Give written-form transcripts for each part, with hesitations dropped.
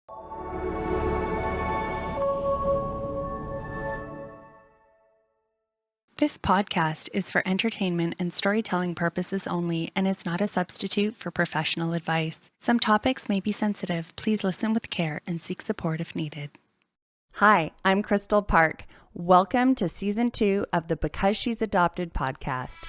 This podcast is for entertainment and storytelling purposes only and is not a substitute for professional advice. Some topics may be sensitive. Please listen with care and seek support if needed. Hi, I'm Crystal Park. Welcome to Season 2 of the Because She's Adopted podcast.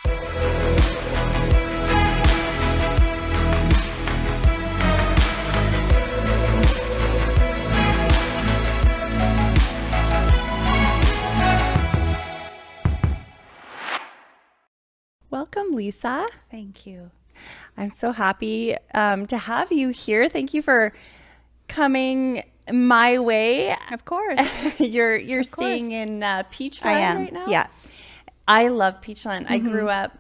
Welcome, Lisa. Thank you. I'm so happy to have you here. Thank you for coming my way. Of course. You're staying in Peachland right now? Yeah. I love Peachland. I grew up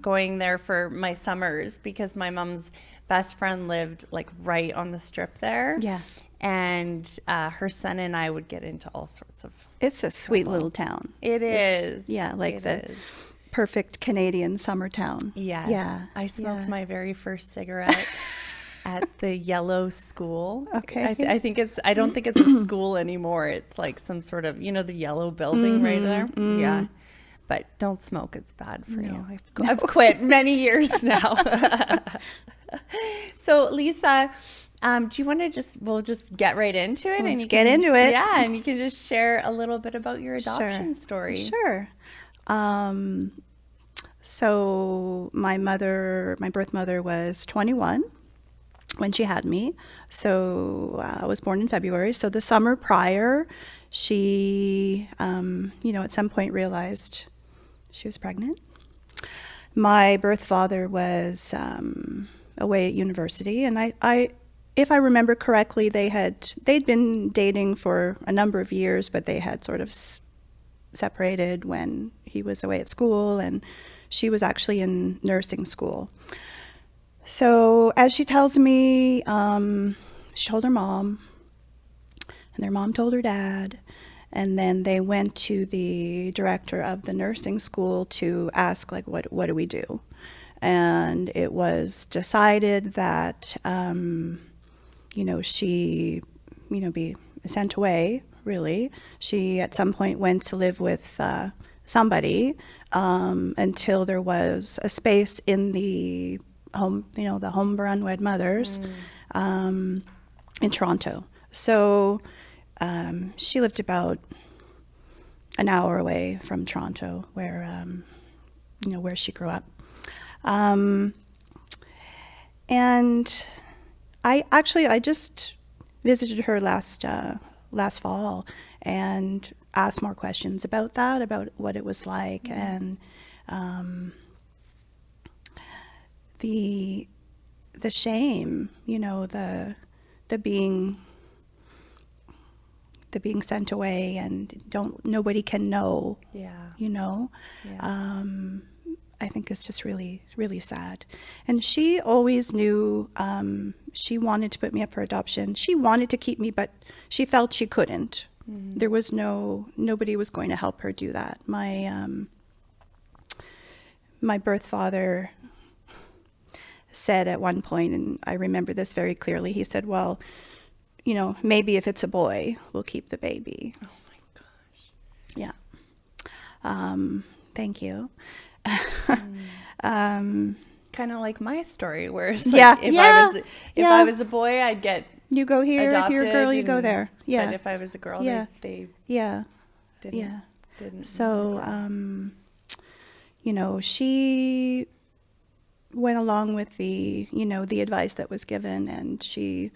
going there for my summers because my mom's best friend lived like right on the strip there. Yeah. And her son and I would get into all sorts of It's a sweet little town. It is. Yeah, like perfect Canadian summer town. Yes. Yeah. I smoked my very first cigarette at the yellow school. Okay. I don't think it's a school anymore. It's like some sort of, the yellow building right there. Yeah. But don't smoke. It's bad for you. I've quit many years now. So Lisa, do you want to we'll just get right into it? Let's get into it. Yeah. And you can just share a little bit about your adoption story. Sure. So my birth mother was 21 when she had me. So I was born in February. So the summer prior, she, at some point realized she was pregnant. My birth father was away at university, and I, if I remember correctly, they'd been dating for a number of years, but they had sort of separated when he was away at school, and she was actually in nursing school. So as she tells me, she told her mom, and their mom told her dad, and then they went to the director of the nursing school to ask, like, what do we do? And it was decided that, she, be sent away, really. She at some point went to live with somebody until there was a space in the home, the home for unwed mothers in Toronto. So she lived about an hour away from Toronto, where where she grew up. And I just visited her last fall and asked more questions about that, about what it was like, and the shame, the being sent away and nobody can know. I think it's just really, really sad. And she always knew she wanted to put me up for adoption. She wanted to keep me, but she felt she couldn't. There was nobody was going to help her do that. My birth father said at one point, and I remember this very clearly, he said, well, maybe if it's a boy, we'll keep the baby. Oh my gosh. Yeah. Thank you. Kind of like my story, where it's like if I was a boy, I'd get you go here. If you're a girl, you go there. Yeah. But if I was a girl, they didn't. So she went along with the the advice that was given, and she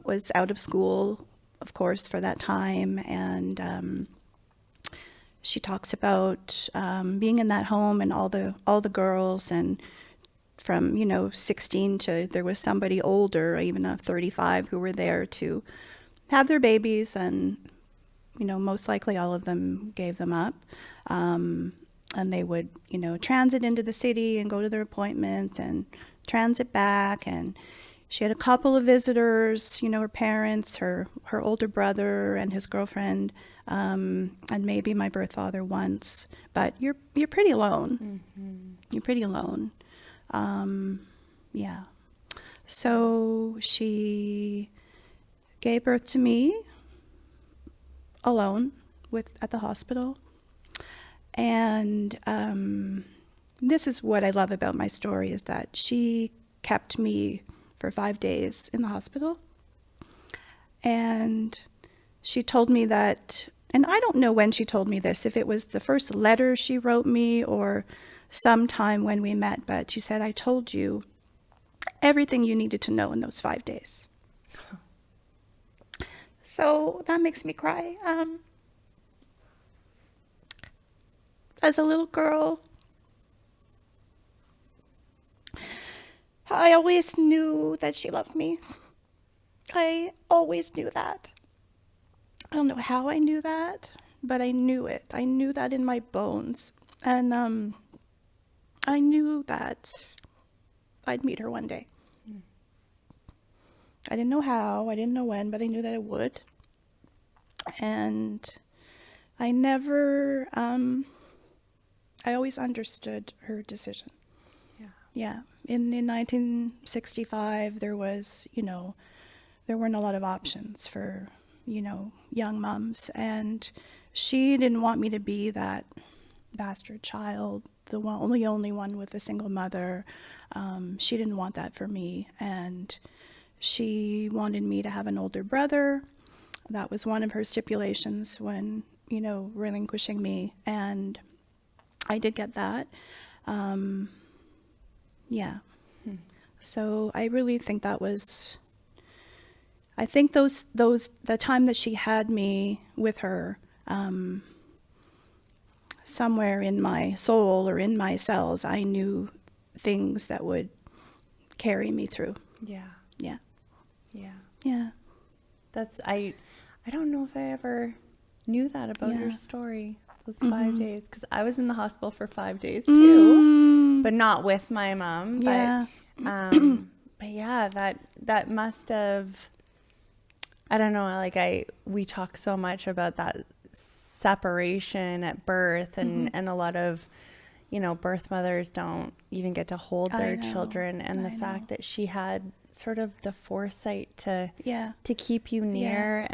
was out of school, of course, for that time, and she talks about being in that home and all the girls, and from 16 to there was somebody older, even 35, who were there to have their babies, and most likely all of them gave them up, and they would transit into the city and go to their appointments and transit back. And she had a couple of visitors, her parents, her older brother and his girlfriend, and maybe my birth father once. But you're pretty alone. Mm-hmm. You're pretty alone. Yeah. So she gave birth to me alone at the hospital. And this is what I love about my story, is that she kept me for 5 days in the hospital. And she told me that, and I don't know when she told me this, if it was the first letter she wrote me or sometime when we met, but she said, I told you everything you needed to know in those 5 days. So that makes me cry. As a little girl, I always knew that she loved me. I always knew that. I don't know how I knew that, but I knew it. I knew that in my bones. And I knew that I'd meet her one day. I didn't know how, I didn't know when, but I knew that I would. And I never, I always understood her decision. Yeah. In 1965, there was, there weren't a lot of options for, young moms. And she didn't want me to be that bastard child, the only one with a single mother. She didn't want that for me. And she wanted me to have an older brother. That was one of her stipulations when, relinquishing me. And I did get that. Yeah. So I really think that was, I think the time that she had me with her, somewhere in my soul or in my cells, I knew things that would carry me through. Yeah. Yeah. Yeah. Yeah. That's, I don't know if I ever knew that about your story, those 5 days, because I was in the hospital for 5 days too, but not with my mom. Yeah. But yeah, that must have, I don't know, we talk so much about that separation at birth, and a lot of, birth mothers don't even get to hold their children, and the fact that she had sort of the foresight to keep you near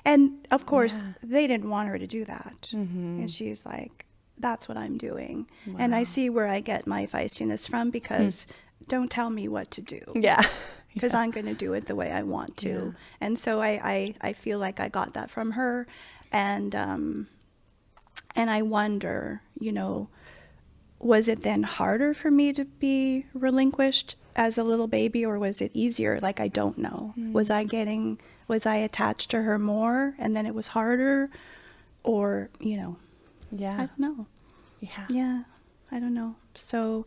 and of course they didn't want her to do that. And she's like, that's what I'm doing. Wow. And I see where I get my feistiness from, because don't tell me what to do. Yeah. Because I'm going to do it the way I want to. Yeah. And so I feel like I got that from her. And I wonder, was it then harder for me to be relinquished as a little baby, or was it easier? Like, I don't know. Was I attached to her more and then it was harder, or, I don't know. Yeah. Yeah. I don't know. So,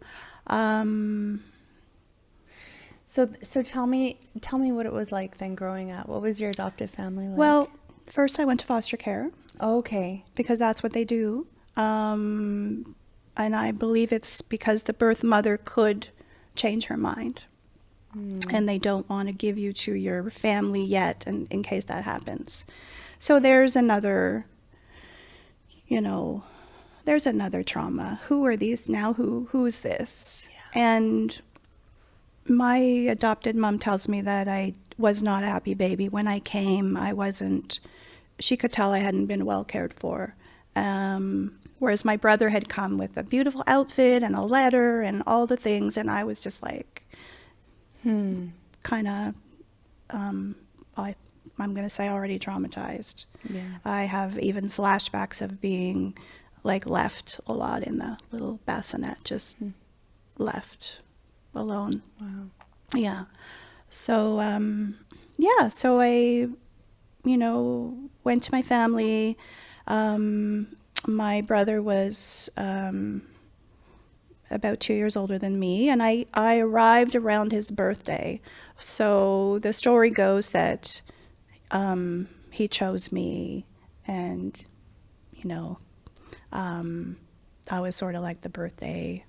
So tell me what it was like then growing up. What was your adoptive family like? Well, first I went to foster care. Oh, okay. Because that's what they do. And I believe it's because the birth mother could change her mind. And they don't want to give you to your family yet, and in case that happens. So there's another, there's another trauma. Who are these now? Who's this? Yeah. And my adopted mom tells me that I was not a happy baby. When I came, she could tell I hadn't been well cared for. Whereas my brother had come with a beautiful outfit and a letter and all the things, and I was just like, kind of, I'm going to say already traumatized. Yeah. I have even flashbacks of being left a lot in the little bassinet, just left alone. Wow. Yeah. So, so I, went to my family. My brother was about 2 years older than me, and I arrived around his birthday. So the story goes that he chose me, and, I was sort of like the birthday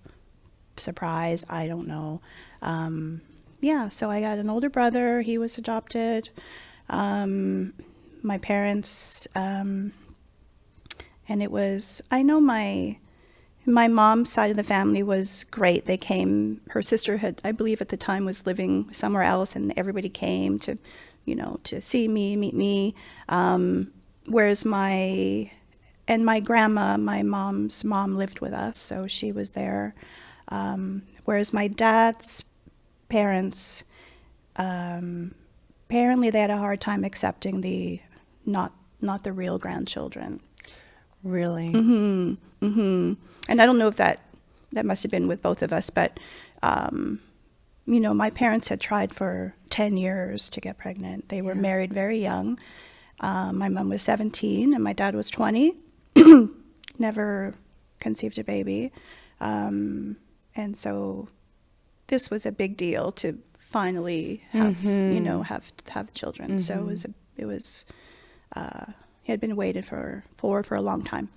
surprise. I don't know. So I got an older brother. He was adopted. My parents, and it was, I know my mom's side of the family was great. They came, her sister had, I believe at the time, was living somewhere else, and everybody came to to see me, meet me. Whereas my grandma, my mom's mom, lived with us, so she was there. Whereas my dad's parents, apparently they had a hard time accepting the not the real grandchildren. Really? And I don't know if that must have been with both of us, but my parents had tried for 10 years to get pregnant. They were married very young. My mom was 17 and my dad was 20. Never conceived a baby. And so this was a big deal to finally have, have children. So it was he had been waited for a long time.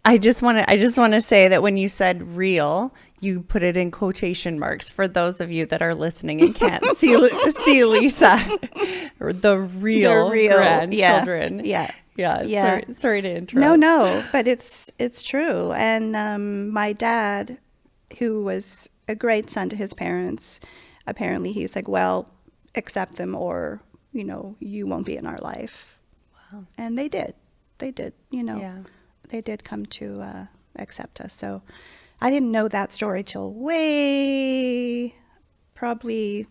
I just want to say that when you said real, you put it in quotation marks for those of you that are listening and can't see Lisa, or the real grandchildren. Yeah. Sorry to interrupt. No, but it's true. And my dad, who was a great son to his parents, apparently he's like, well, accept them or, you won't be in our life. Wow. And they did. They did, They did come to accept us. So I didn't know that story till probably,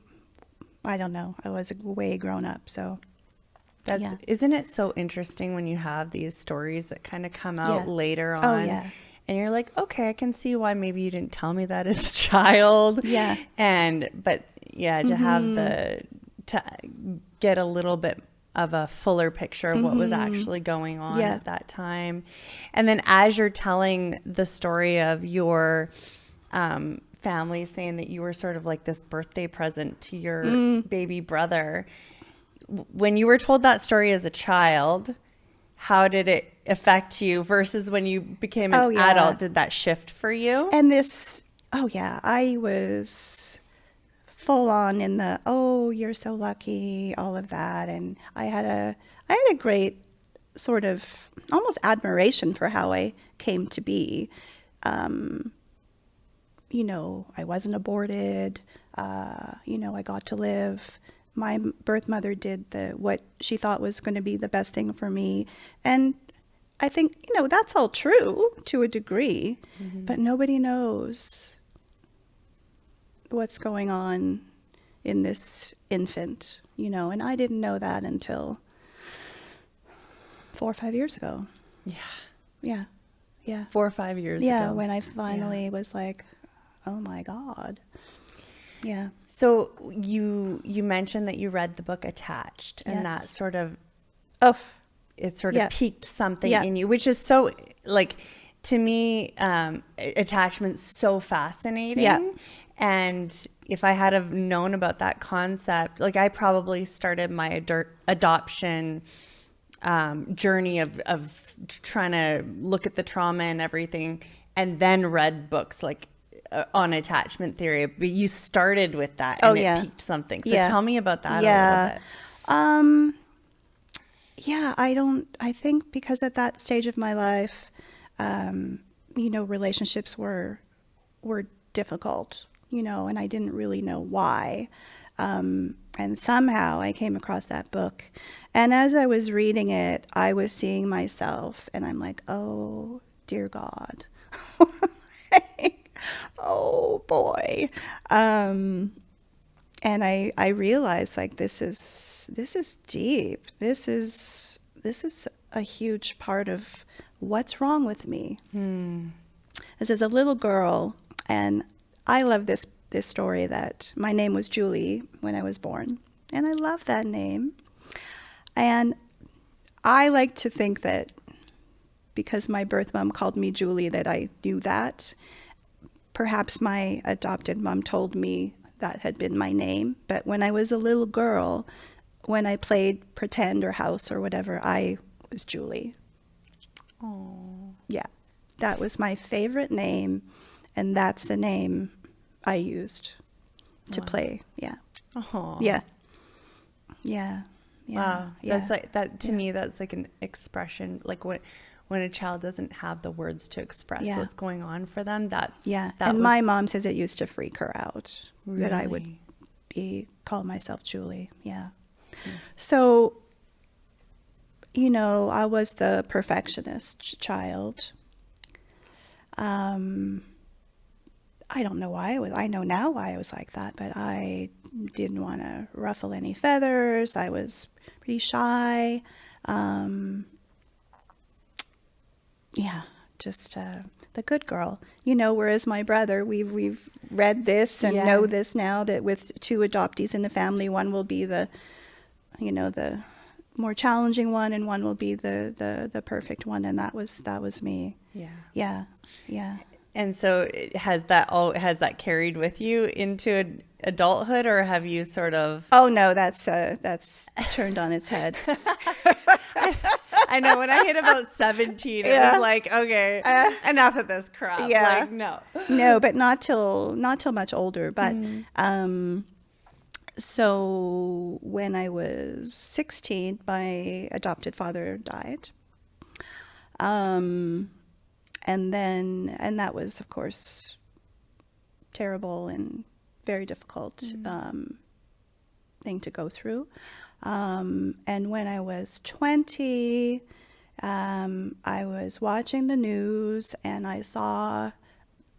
I don't know. I was way grown up. So isn't it so interesting when you have these stories that kind of come out later on? Oh, yeah. And you're like, okay, I can see why maybe you didn't tell me that as a child. Yeah. But to have to get a little bit of a fuller picture of what was actually going on at that time. And then as you're telling the story of your family saying that you were sort of like this birthday present to your baby brother, when you were told that story as a child, how did it affect you versus when you became an adult? Did that shift for you? And I was full on in the, oh, you're so lucky, all of that. And I had a great sort of almost admiration for how I came to be. I wasn't aborted. I got to live. My birth mother did what she thought was going to be the best thing for me. And I think, that's all true to a degree, but nobody knows what's going on in this infant, and I didn't know that until 4 or 5 years ago. Yeah. 4 or 5 years ago. Yeah, when I finally was like, oh my God. Yeah. So you mentioned that you read the book Attached, and that sort of piqued something in you, which is so, like, to me, attachment's so fascinating. Yeah. And if I had have known about that concept, like, I probably started my adoption journey of trying to look at the trauma and everything, and then read books like on attachment theory. But you started with that, and it piqued something. So tell me about that a little bit. I think because at that stage of my life, relationships were difficult, and I didn't really know why. And somehow I came across that book. And as I was reading it, I was seeing myself, and I'm like, oh, dear God. Oh, boy. And I realized, like, this is deep. This is a huge part of what's wrong with me. This is a little girl, and I love this story that my name was Julie when I was born, and I love that name. And I like to think that because my birth mom called me Julie, that I knew that. Perhaps my adopted mom told me that had been my name. But when I was a little girl, when I played pretend or house or whatever, I was Julie. Oh. Yeah, that was my favorite name, and that's the name I used to play. Yeah. Oh. Yeah. Yeah. Wow. That's like that to me. That's like an expression, like when a child doesn't have the words to express what's going on for them. And my mom says it used to freak her out that I would call myself Julie. Yeah. So, you know, I was the perfectionist child. I don't know why I know now why I was like that, but I didn't want to ruffle any feathers. I was pretty shy. Yeah, just the good girl, you know, whereas my brother, we've read this and know this now, that with 2 adoptees in the family, one will be the, you know, the more challenging one, and one will be the perfect one, and that was me. Yeah. And so has that carried with you into adulthood, or have you sort of? Oh no, that's turned on its head. I know when I hit about 17, it was like, okay, enough of this crap. Yeah. Like, No, but not till much older. But so when I was 16, my adopted father died. And that was, of course, terrible and very difficult thing to go through. And when I was 20, I was watching the news and I saw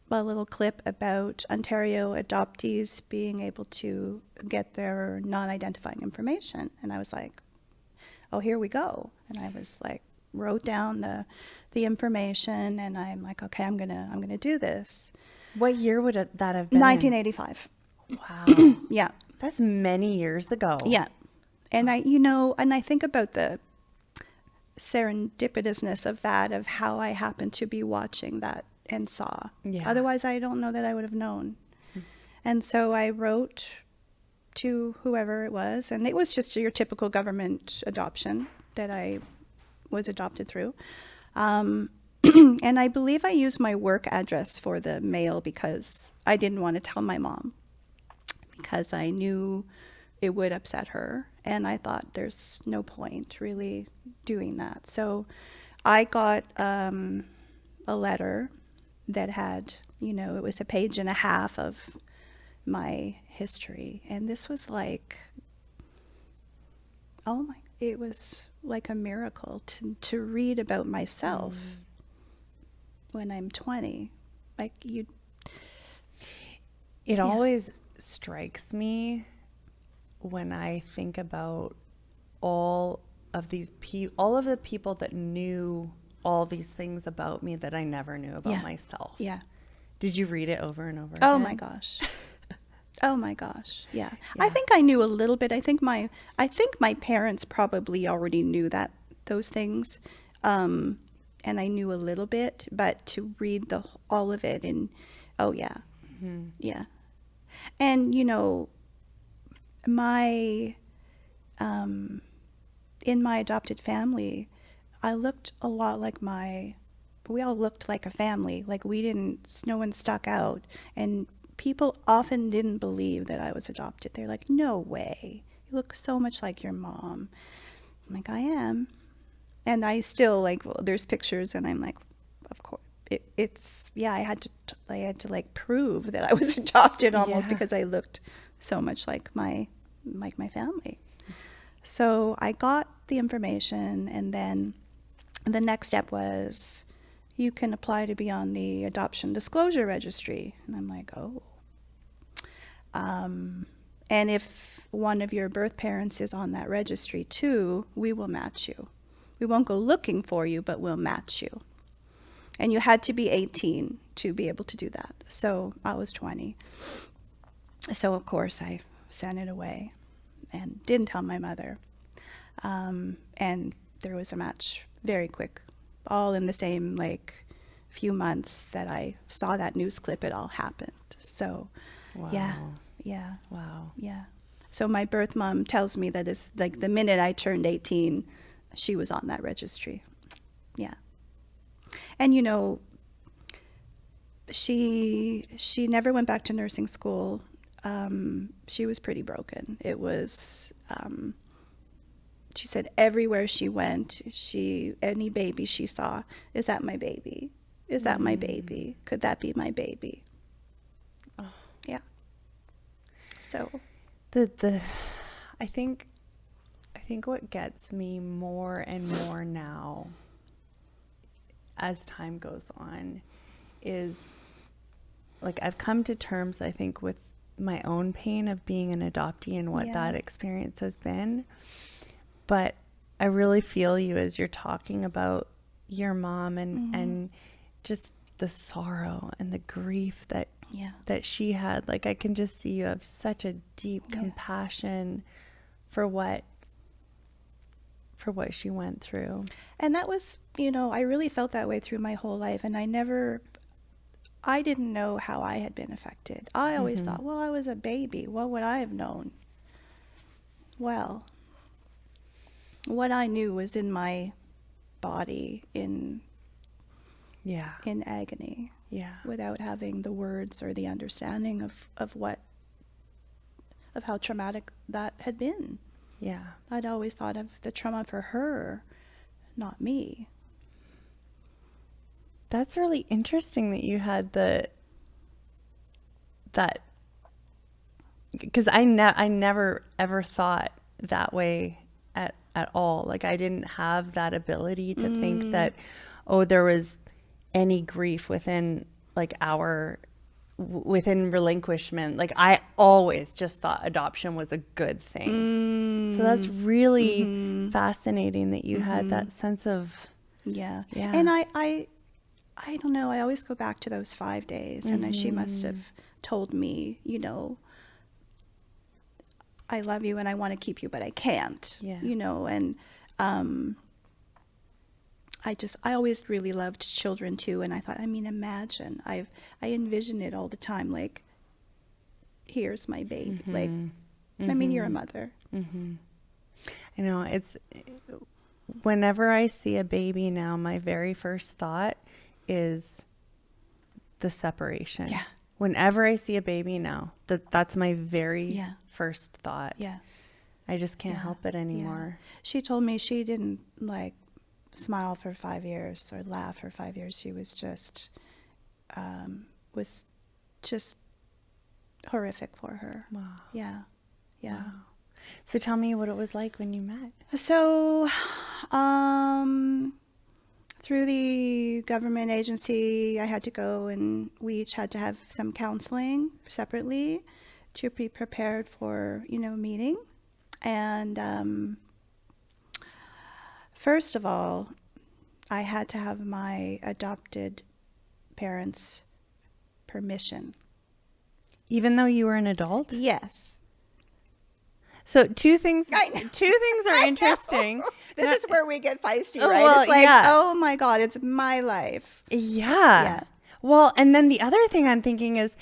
a little clip about Ontario adoptees being able to get their non-identifying information. And I was like, oh, here we go. And I was like, wrote down the information, and I'm like, okay, I'm gonna do this. What year would that have been? 1985. Wow. Yeah. That's many years ago. Yeah. And I think about the serendipitousness of that, of how I happened to be watching that and saw. Yeah. Otherwise, I don't know that I would have known. And so I wrote to whoever it was, and it was just your typical government adoption that I was adopted through. And I believe I used my work address for the mail because I didn't want to tell my mom, because I knew it would upset her. And I thought there's no point really doing that. So I got a letter that had, it was a page and a half of my history. And this was like, it was like a miracle to read about myself when I'm 20. Like It always strikes me when I think about all of the people that knew all these things about me that I never knew about myself. Yeah. Did you read it over and over Oh again? my gosh. Oh my gosh. Yeah. I think I knew a little bit. I think my parents probably already knew those things. And I knew a little bit, but to read all of it yeah. And my in my adopted family, I looked a lot like we all looked like a family. Like no one stuck out, and people often didn't believe that I was adopted. They're like, no way, you look so much like your mom. I'm like, I am. And I still there's pictures and I'm like, of course I had to like prove that I was adopted almost because I looked so much like my family. So I got the information, and then the next step was, you can apply to be on the Adoption Disclosure Registry. And I'm like, oh. And if one of your birth parents is on that registry too, we will match you. We won't go looking for you, but we'll match you. And you had to be 18 to be able to do that. So I was 20. So of course I sent it away and didn't tell my mother. And there was a match very quick, all in the same few months that I saw that news clip. It all happened. So wow. Yeah. Wow. Yeah. So my birth mom tells me that it's the minute I turned 18, she was on that registry. Yeah. And she never went back to nursing school. She was pretty broken. It was, she said everywhere she went, any baby she saw, is that my baby? Is that my baby? Could that be my baby? Oh. Yeah. So. I think what gets me more and more now as time goes on is, like, I've come to terms, I think, with my own pain of being an adoptee and what that experience has been. But I really feel you as you're talking about your mom and just the sorrow and the grief that she had. Like, I can just see you have such a deep compassion for what she went through. And that was, I really felt that way through my whole life. And I didn't know how I had been affected. I always thought, well, I was a baby. What would I have known? Well, what I knew was in my body, in agony, without having the words or the understanding of how traumatic that had been. Yeah. I'd always thought of the trauma for her, not me. That's really interesting that you had that, because I never ever thought that way at all. Like, I didn't have that ability to think that, there was any grief within, like, within relinquishment. Like, I always just thought adoption was a good thing. So that's really fascinating that you had that sense of And I don't know, I always go back to those 5 days, and she must have told me, I love you and I want to keep you, but I can't. And I always really loved children too, and I thought, imagine, I envision it all the time, like, here's my baby, like, you're a mother. I know, it's, whenever I see a baby now, my very first thought is the separation. Whenever I see a baby now, that's my very first thought. I just can't help it anymore. She told me she didn't, like, smile for 5 years or laugh for 5 years. She was just horrific for her. Wow. Wow. So tell me what it was like when you met. So, through the government agency, I had to go, and we each had to have some counseling separately to be prepared for, meeting. And first of all, I had to have my adopted parents' permission. Even though you were an adult? Yes. So two things are interesting. This is where we get feisty, right? Well, it's like, oh my God, it's my life. Yeah. Well, and then the other thing I'm thinking is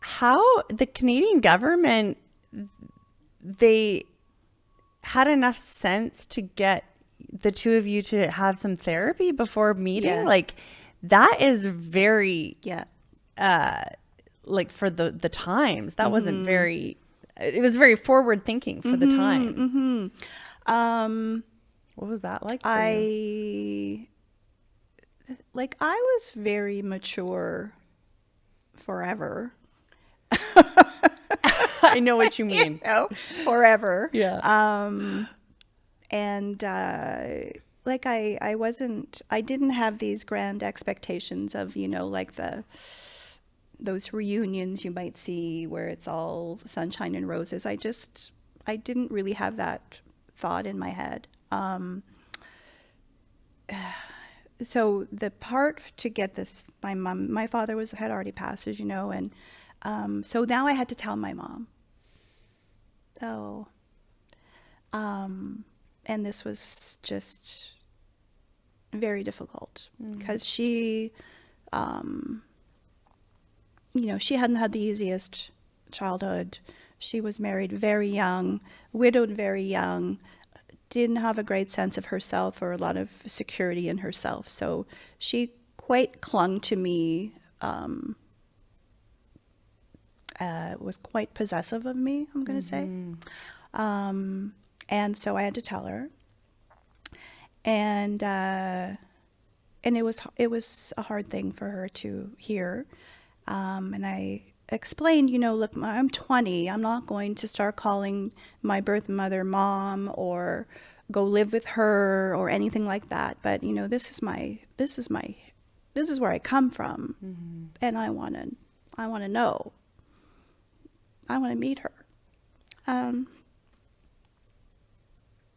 how the Canadian government, they had enough sense to get the two of you to have some therapy before meeting. Like, that is very, like, for the times, that wasn't very... It was very forward thinking for the times. What was that like for you? I was very mature forever. I know what you mean. Forever. Yeah. And I didn't have these grand expectations of, like those reunions you might see where it's all sunshine and roses. I didn't really have that thought in my head. So the part to get this, my father had already passed, as you know, and so now I had to tell my mom. And this was just very difficult because she, she hadn't had the easiest childhood. She was married very young, widowed very young, didn't have a great sense of herself or a lot of security in herself. So she quite clung to me, was quite possessive of me, I'm going to say. And so I had to tell her. And it was a hard thing for her to hear. And I explained, look, I'm 20. I'm not going to start calling my birth mother mom or go live with her or anything like that. But, this is where I come from. Mm-hmm. And I want to know. I want to meet her.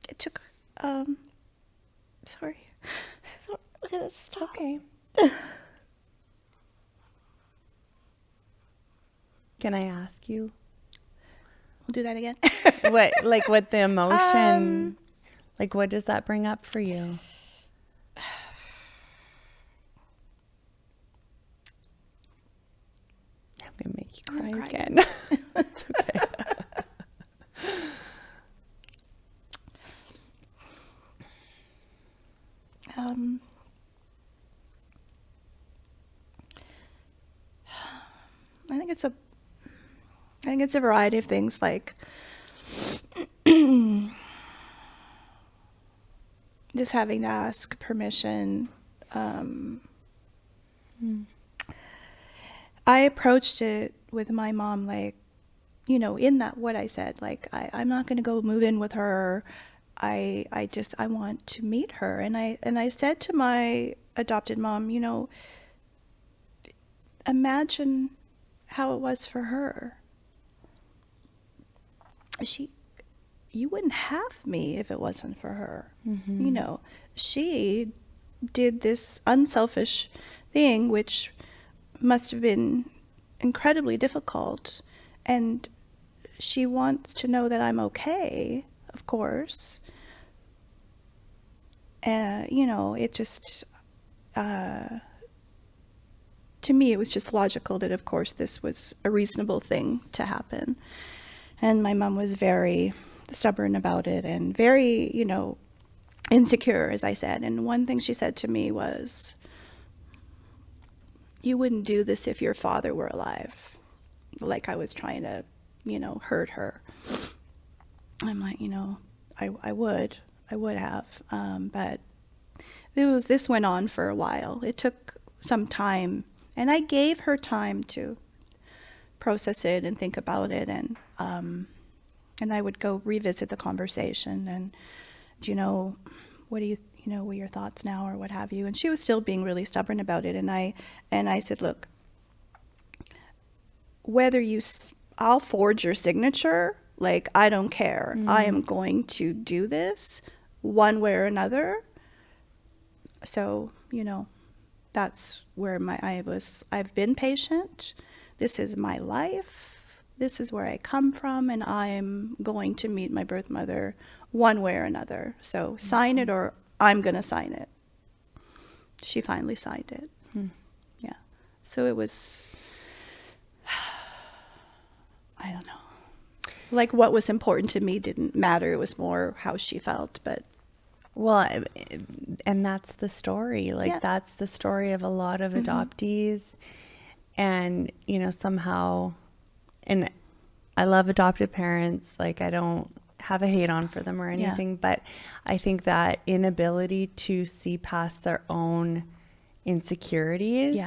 It took, sorry. It's okay. Can I ask you? We'll do that again. what the emotion, what does that bring up for you? I'm going to make you cry again. That's okay. I think it's a variety of things, like just having to ask permission. I approached it with my mom, in that what I said, I'm not going to go move in with her. I want to meet her. And I said to my adopted mom, imagine how it was for her. You wouldn't have me if it wasn't for her. Mm-hmm. She did this unselfish thing, which must have been incredibly difficult. And she wants to know that I'm okay, of course. It just, to me, it was just logical that, of course, this was a reasonable thing to happen. And my mom was very stubborn about it and very, insecure, as I said. And one thing she said to me was, you wouldn't do this if your father were alive. Like I was trying to, hurt her. I'm like, I would have. But this went on for a while. It took some time. And I gave her time to process it and think about it, and I would go revisit the conversation and, what do you what are your thoughts now, or what have you? And she was still being really stubborn about it, and I said, look, whether I'll forge your signature, I don't care. Mm-hmm. I am going to do this one way or another. So, that's where I've been patient. This is my life. This is where I come from, and I'm going to meet my birth mother one way or another. So mm-hmm. sign it, or I'm going to sign it. She finally signed it. Hmm. Yeah. So it was, I don't know. What was important to me didn't matter. It was more how she felt, but. Well, and that's the story. That's the story of a lot of mm-hmm. adoptees. And, somehow, and I love adopted parents. I don't have a hate on for them or anything, but I think that inability to see past their own insecurities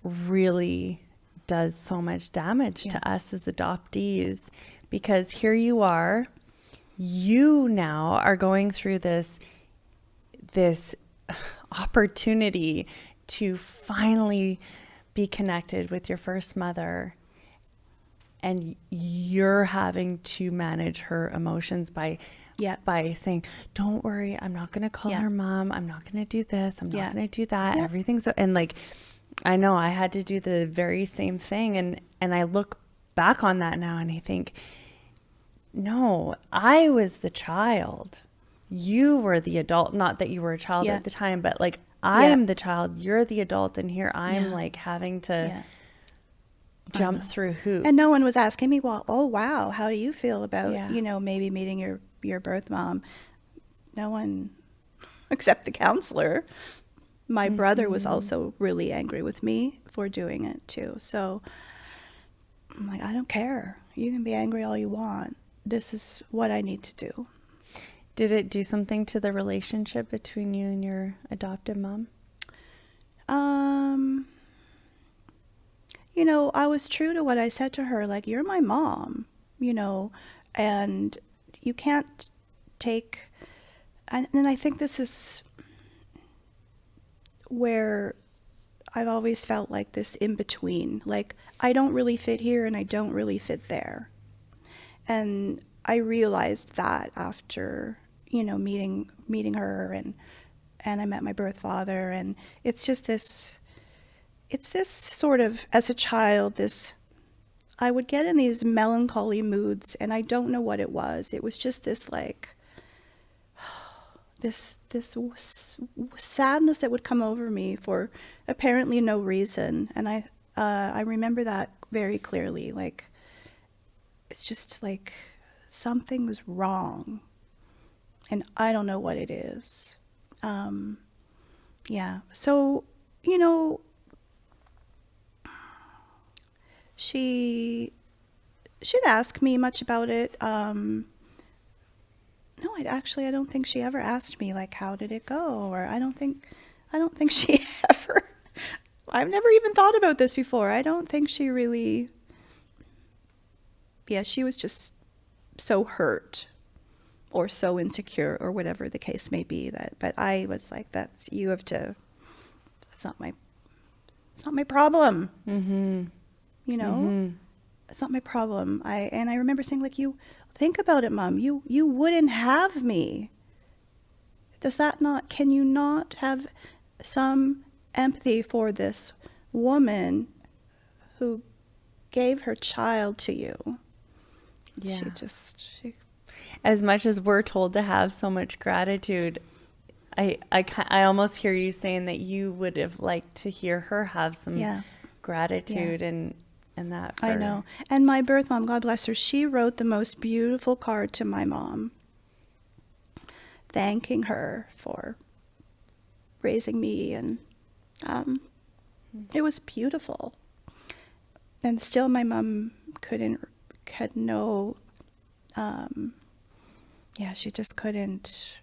really does so much damage to us as adoptees, because here you now are going through this opportunity to finally be connected with your first mother, and you're having to manage her emotions by saying, don't worry, I'm not going to call her mom. I'm not going to do this. I'm not going to do that. Everything's, and I know I had to do the very same thing. And I look back on that now and I think, no, I was the child. You were the adult. Not that you were a child at the time, but I am the child, you're the adult, and here I'm having to jump through hoops. And no one was asking me, well, oh wow, how do you feel about, maybe meeting your birth mom? No one, except the counselor. My mm-hmm. brother was also really angry with me for doing it too. So I'm I don't care. You can be angry all you want. This is what I need to do. Did it do something to the relationship between you and your adopted mom? I was true to what I said to her, like, you're my mom, and you can't take, and I think this is where I've always felt like this in between, like, I don't really fit here and I don't really fit there. And I realized that after, meeting her, and I met my birth father, and it's this sort of, as a child, I would get in these melancholy moods, and I don't know what it was. It was just this, like, this sadness that would come over me for apparently no reason. And I remember that very clearly. Like, it's just like something's wrong, and I don't know what it is. So, she didn't ask me much about it. No, I don't think she ever asked me, like, how did it go? Or I don't think she ever, I've never even thought about this before. I don't think she really, she was just so hurt or so insecure, or whatever the case may be, but I was like, that's not my problem. It's not my problem. I remember saying, like, you think about it, Mom, you wouldn't have me. Can you not have some empathy for this woman who gave her child to you? Yeah. She As much as we're told to have so much gratitude, I almost hear you saying that you would have liked to hear her have some gratitude and that. I know. And my birth mom, God bless her, she wrote the most beautiful card to my mom, thanking her for raising me, and it was beautiful. And still my mom had no, she just couldn't.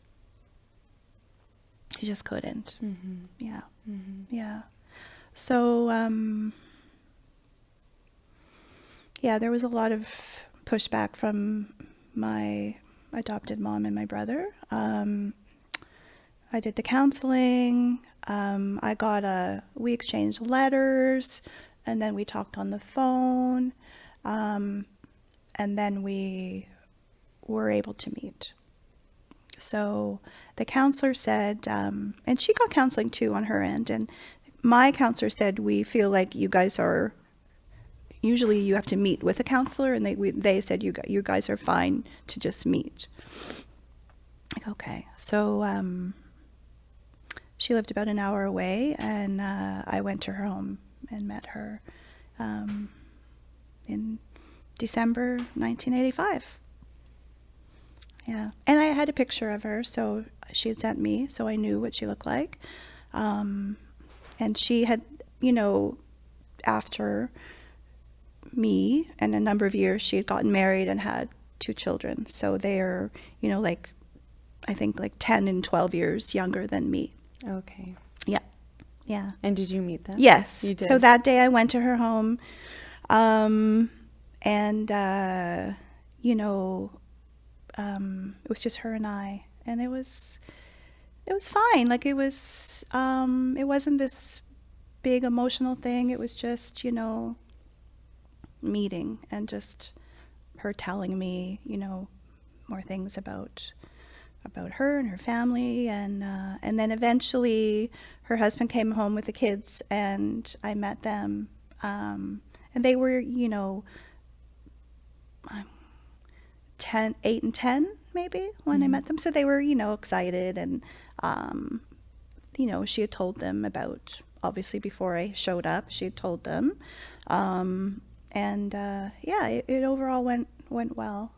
She just couldn't. Mm-hmm. Yeah. Mm-hmm. Yeah. So, there was a lot of pushback from my adopted mom and my brother. I did the counseling. We exchanged letters, and then we talked on the phone. And then we were able to meet. So the counselor said, and she got counseling too on her end, and my counselor said, we feel like you guys are, usually you have to meet with a counselor, and they said you guys are fine to just meet. Like, okay. So she lived about an hour away, and I went to her home and met her in December 1985. Yeah. And I had a picture of her, so she had sent me, so I knew what she looked like. And she had, after me and a number of years, she had gotten married and had 2 children. So they are, I think 10 and 12 years younger than me. Okay. Yeah. Yeah. And did you meet them? Yes. You did. So that day I went to her home, and, it was just her and I, and it was fine. Like, it wasn't this big emotional thing. It was just, meeting, and just her telling me, more things about her and her family, and then eventually her husband came home with the kids, and I met them, and they were, 8 and 10 maybe when I met them. So they were, excited, and she had told them about, obviously before I showed up, she had told them, it overall went well.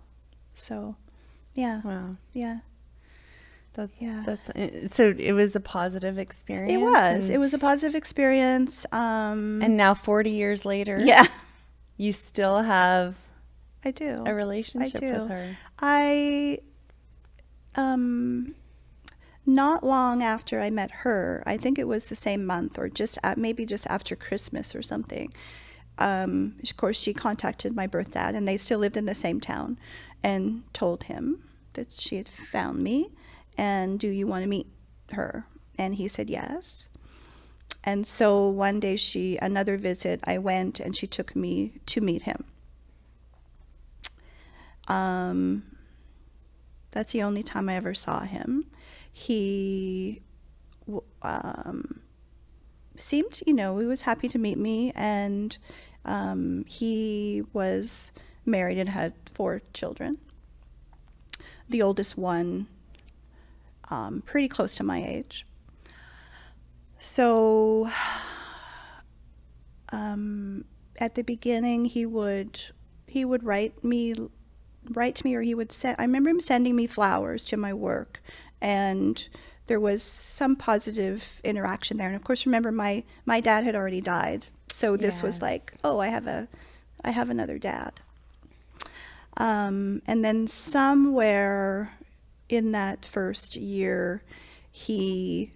So Wow. Yeah. That's so it was a positive experience. It was a positive experience. And now 40 years later, you still have I do. a relationship with her. Not long after I met her, I think it was the same month, or maybe just after Christmas or something, of course, she contacted my birth dad, and they still lived in the same town, and told him that she had found me, and do you want to meet her? And he said yes. And so one day, another visit, I went, and she took me to meet him. That's the only time I ever saw him. He seemed, he was happy to meet me, and he was married and had 4 children. The oldest one, pretty close to my age. So at the beginning, he would write to me, or he would I remember him sending me flowers to my work, and there was some positive interaction there. And of course, remember, my dad had already died, so this was like, oh, I have another dad. And then somewhere in that first year, he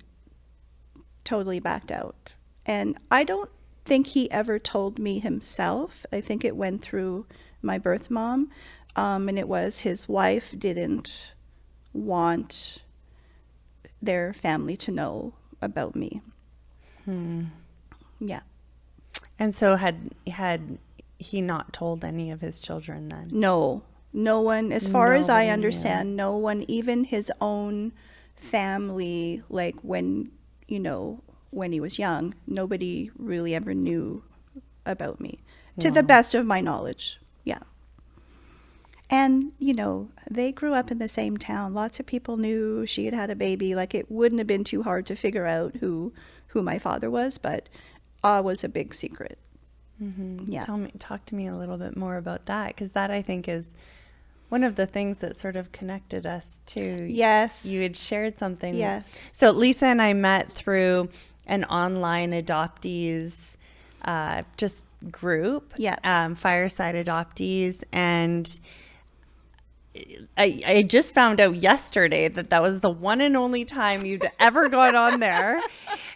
totally backed out. And I don't think he ever told me himself. I think it went through my birth mom. And it was his wife didn't want their family to know about me. Yeah. And so had he not told any of his children then? No one, as far as I understand, no one, even his own family, like when he was young, nobody really ever knew about me, to the best of my knowledge. Yeah. And, they grew up in the same town. Lots of people knew she had had a baby. Like, it wouldn't have been too hard to figure out who my father was, but was a big secret. Mm-hmm. Yeah. Talk to me a little bit more about that, because that, I think, is one of the things that sort of connected us too. Yes. You had shared something. Yes. So Lisa and I met through an online adoptees just group. Yeah. Fireside Adoptees, and I just found out yesterday that was the one and only time you'd ever gone on there,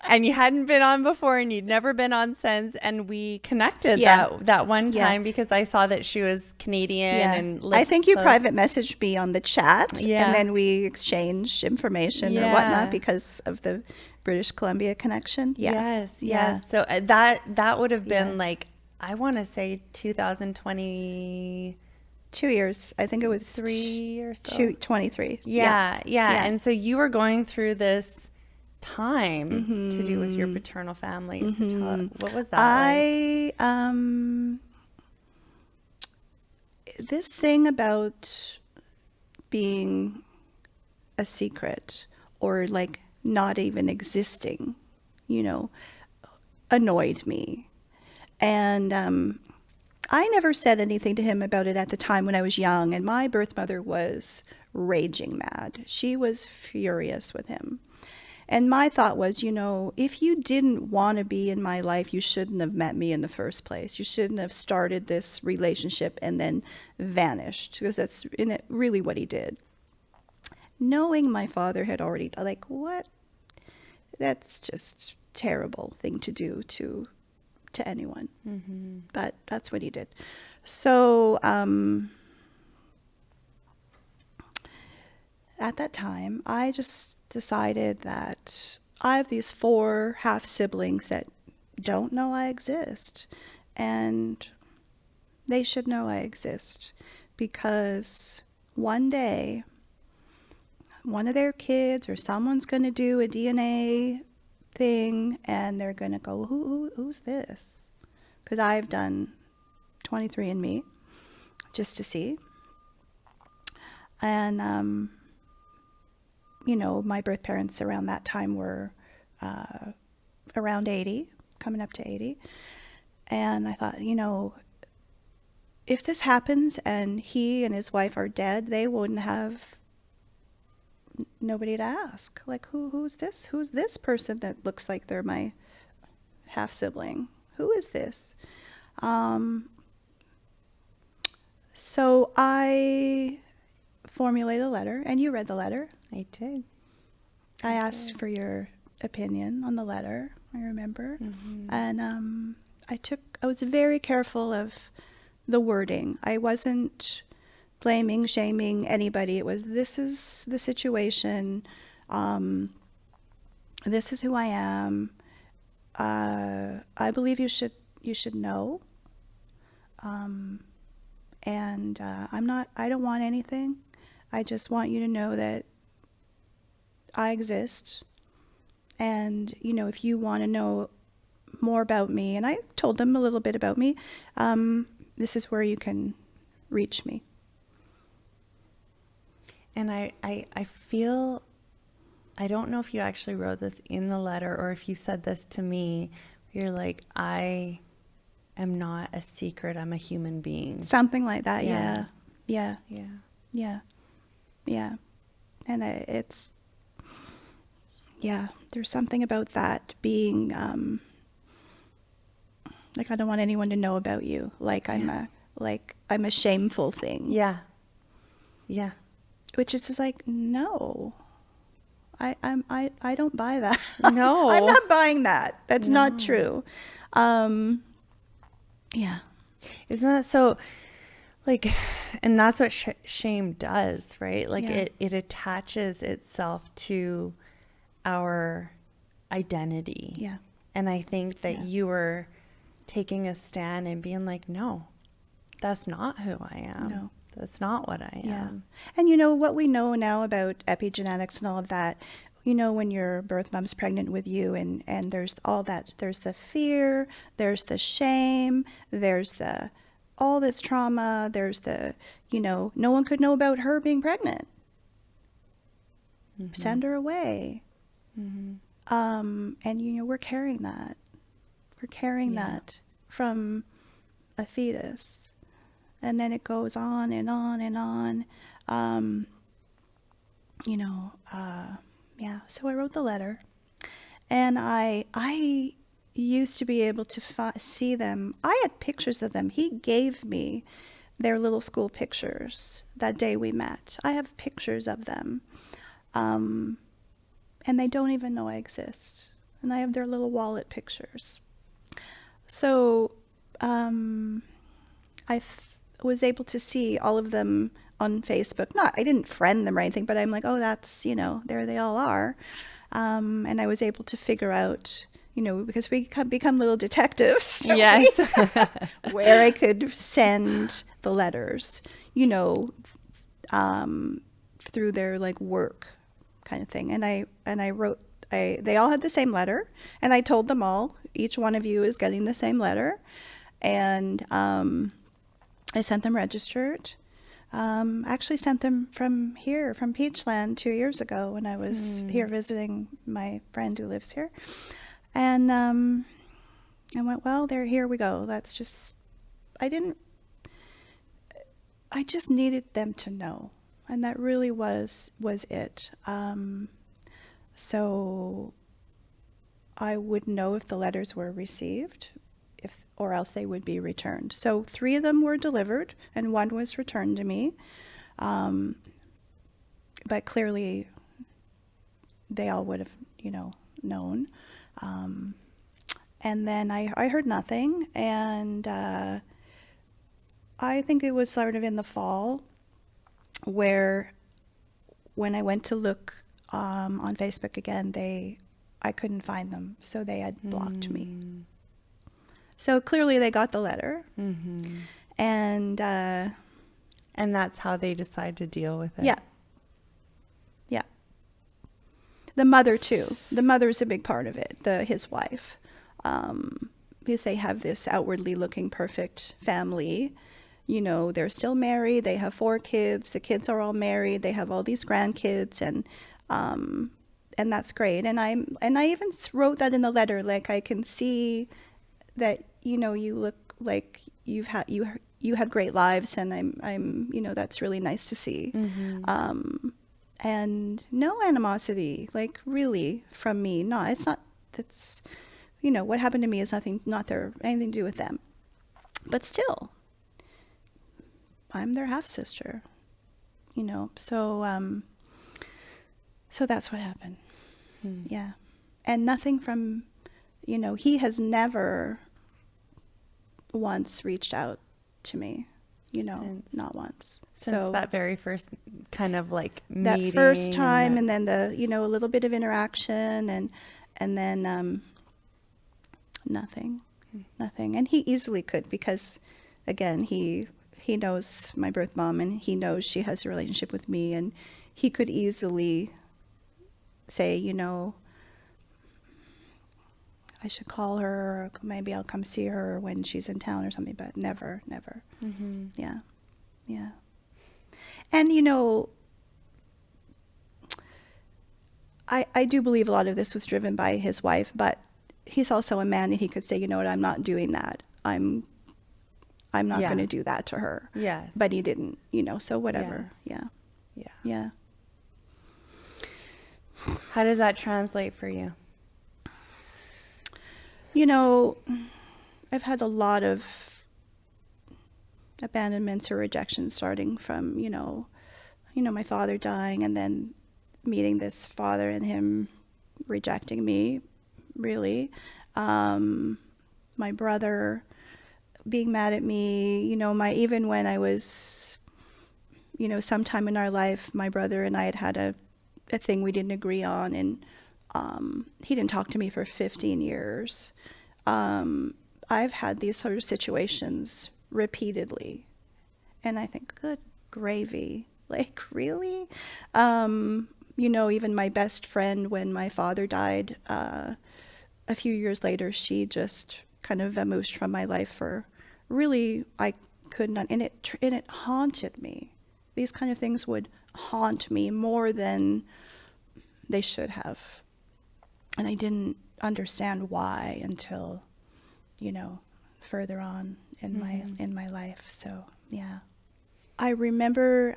and you hadn't been on before, and you'd never been on since. And we connected that one time because I saw that she was Canadian. Yeah. And I think you private messaged me on the chat, Yeah. and then we exchanged information or whatnot because of the British Columbia connection. Yeah. Yes. So that would have been like, I want to say 2020. 2 years. I think it was 3 or so. 23. Yeah. And so you were going through this time to do with your paternal family. So what was that like? This thing about being a secret, or like not even existing, annoyed me. And I never said anything to him about it at the time when I was young, and my birth mother was raging mad. She was furious with him. And my thought was, if you didn't want to be in my life, you shouldn't have met me in the first place. You shouldn't have started this relationship and then vanished, because that's really what he did. Knowing my father had already, like, what? That's just a terrible thing to do to anyone. But that's what he did. So at that time, I just decided that I have these 4 half siblings that don't know I exist, and they should know I exist, because one day one of their kids or someone's going to do a DNA thing, and they're going to go, who's this? Because I've done 23andMe just to see. And, my birth parents around that time were around 80, coming up to 80. And I thought, if this happens and he and his wife are dead, they wouldn't have nobody to ask. Like, who's this? Who's this person that looks like they're my half sibling? Who is this? So I formulated a letter, and you read the letter. I did. I asked for your opinion on the letter, I remember. And I was very careful of the wording. I wasn't blaming, shaming anybody. It was, this is the situation. This is who I am. I believe you should know. And I don't want anything. I just want you to know that I exist. And, if you want to know more about me, and I told them a little bit about me, this is where you can reach me. And I feel, I don't know if you actually wrote this in the letter or if you said this to me. You're like, I am not a secret. I'm a human being. Something like that. Yeah. Yeah. Yeah. Yeah. Yeah. And there's something about that being, like, I don't want anyone to know about you. Like I'm a shameful thing. Yeah. Yeah. Which is just like, no, I don't buy that. No. I'm not buying that. That's not true. Yeah. Isn't that so, like, and that's what shame does, right? Like it attaches itself to our identity. Yeah. And I think that you were taking a stand and being like, no, that's not who I am. No. That's not what I am. And what we know now about epigenetics and all of that, when your birth mom's pregnant with you and there's all that, there's the fear, there's the shame, there's all this trauma, there's no one could know about her being pregnant. Mm-hmm. Send her away. Mm-hmm. And we're carrying that. We're carrying that from a fetus. And then it goes on and on and on. So I wrote the letter. And I used to be able to see them. I had pictures of them. He gave me their little school pictures that day we met. I have pictures of them. And they don't even know I exist. And I have their little wallet pictures. So I was able to see all of them on Facebook. I didn't friend them or anything, but I'm like, oh, that's, there they all are. And I was able to figure out, because we become little detectives. Yes. Where I could send the letters, through their like work kind of thing. And I wrote, they all had the same letter, and I told them all, each one of you is getting the same letter. And I sent them registered. Actually sent them from Peachland 2 years ago when I was here visiting my friend who lives here. And I went, well, here we go. That's just, I just needed them to know. And that really was it. So I would know if the letters were received, or else they would be returned. So 3 of them were delivered and 1 was returned to me. But clearly they all would have, known. And then I heard nothing. And I think it was sort of in the fall where when I went to look on Facebook again, I couldn't find them. So they had blocked me. So clearly they got the letter. Mm-hmm. And that's how they decide to deal with it. Yeah. Yeah. The mother too. The mother's a big part of it, his wife. Because they have this outwardly looking perfect family. They're still married. They have 4 kids. The kids are all married. They have all these grandkids, and that's great. And I even wrote that in the letter. Like, I can see that you look like you have great lives, and I'm that's really nice to see. Mm-hmm. And no animosity, like, really, from me. No, it's not. That's what happened to me is anything to do with them. But still, I'm their half sister. So that's what happened. Yeah. And nothing from, he has never once reached out to me, not once. Since that very first kind of like That meeting. first time, and then a little bit of interaction, and then nothing. And he easily could, because again, he knows my birth mom, and he knows she has a relationship with me, and he could easily say, I should call her, or maybe I'll come see her when she's in town or something, but never. Mm-hmm. Yeah. And I do believe a lot of this was driven by his wife, but he's also a man, and he could say, you know what, I'm not doing that. I'm not going to do that to her. Yes. But he didn't, so whatever. Yes. Yeah. How does that translate for you? I've had a lot of abandonments or rejections, starting from, my father dying, and then meeting this father and him rejecting me, really. My brother being mad at me, even when I was, sometime in our life, my brother and I had a thing we didn't agree on, and he didn't talk to me for 15 years. I've had these sort of situations repeatedly, and I think, good gravy, like, really? Even my best friend, when my father died, a few years later, she just kind of vamoosed from my life for really, I could not, and it haunted me. These kind of things would haunt me more than they should have. And I didn't understand why until, further on in my life. So, yeah. I remember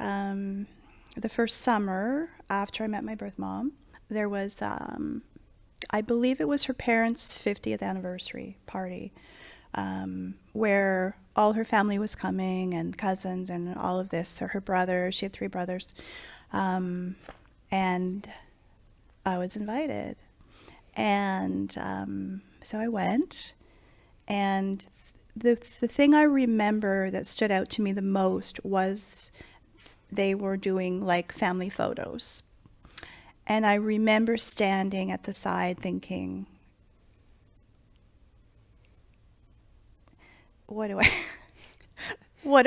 the first summer after I met my birth mom, there was, I believe it was her parents' 50th anniversary party, where all her family was coming, and cousins and all of this, or her brother. She had 3 brothers. And I was invited. And so I went, and the thing I remember that stood out to me the most was they were doing like family photos. And I remember standing at the side thinking, what do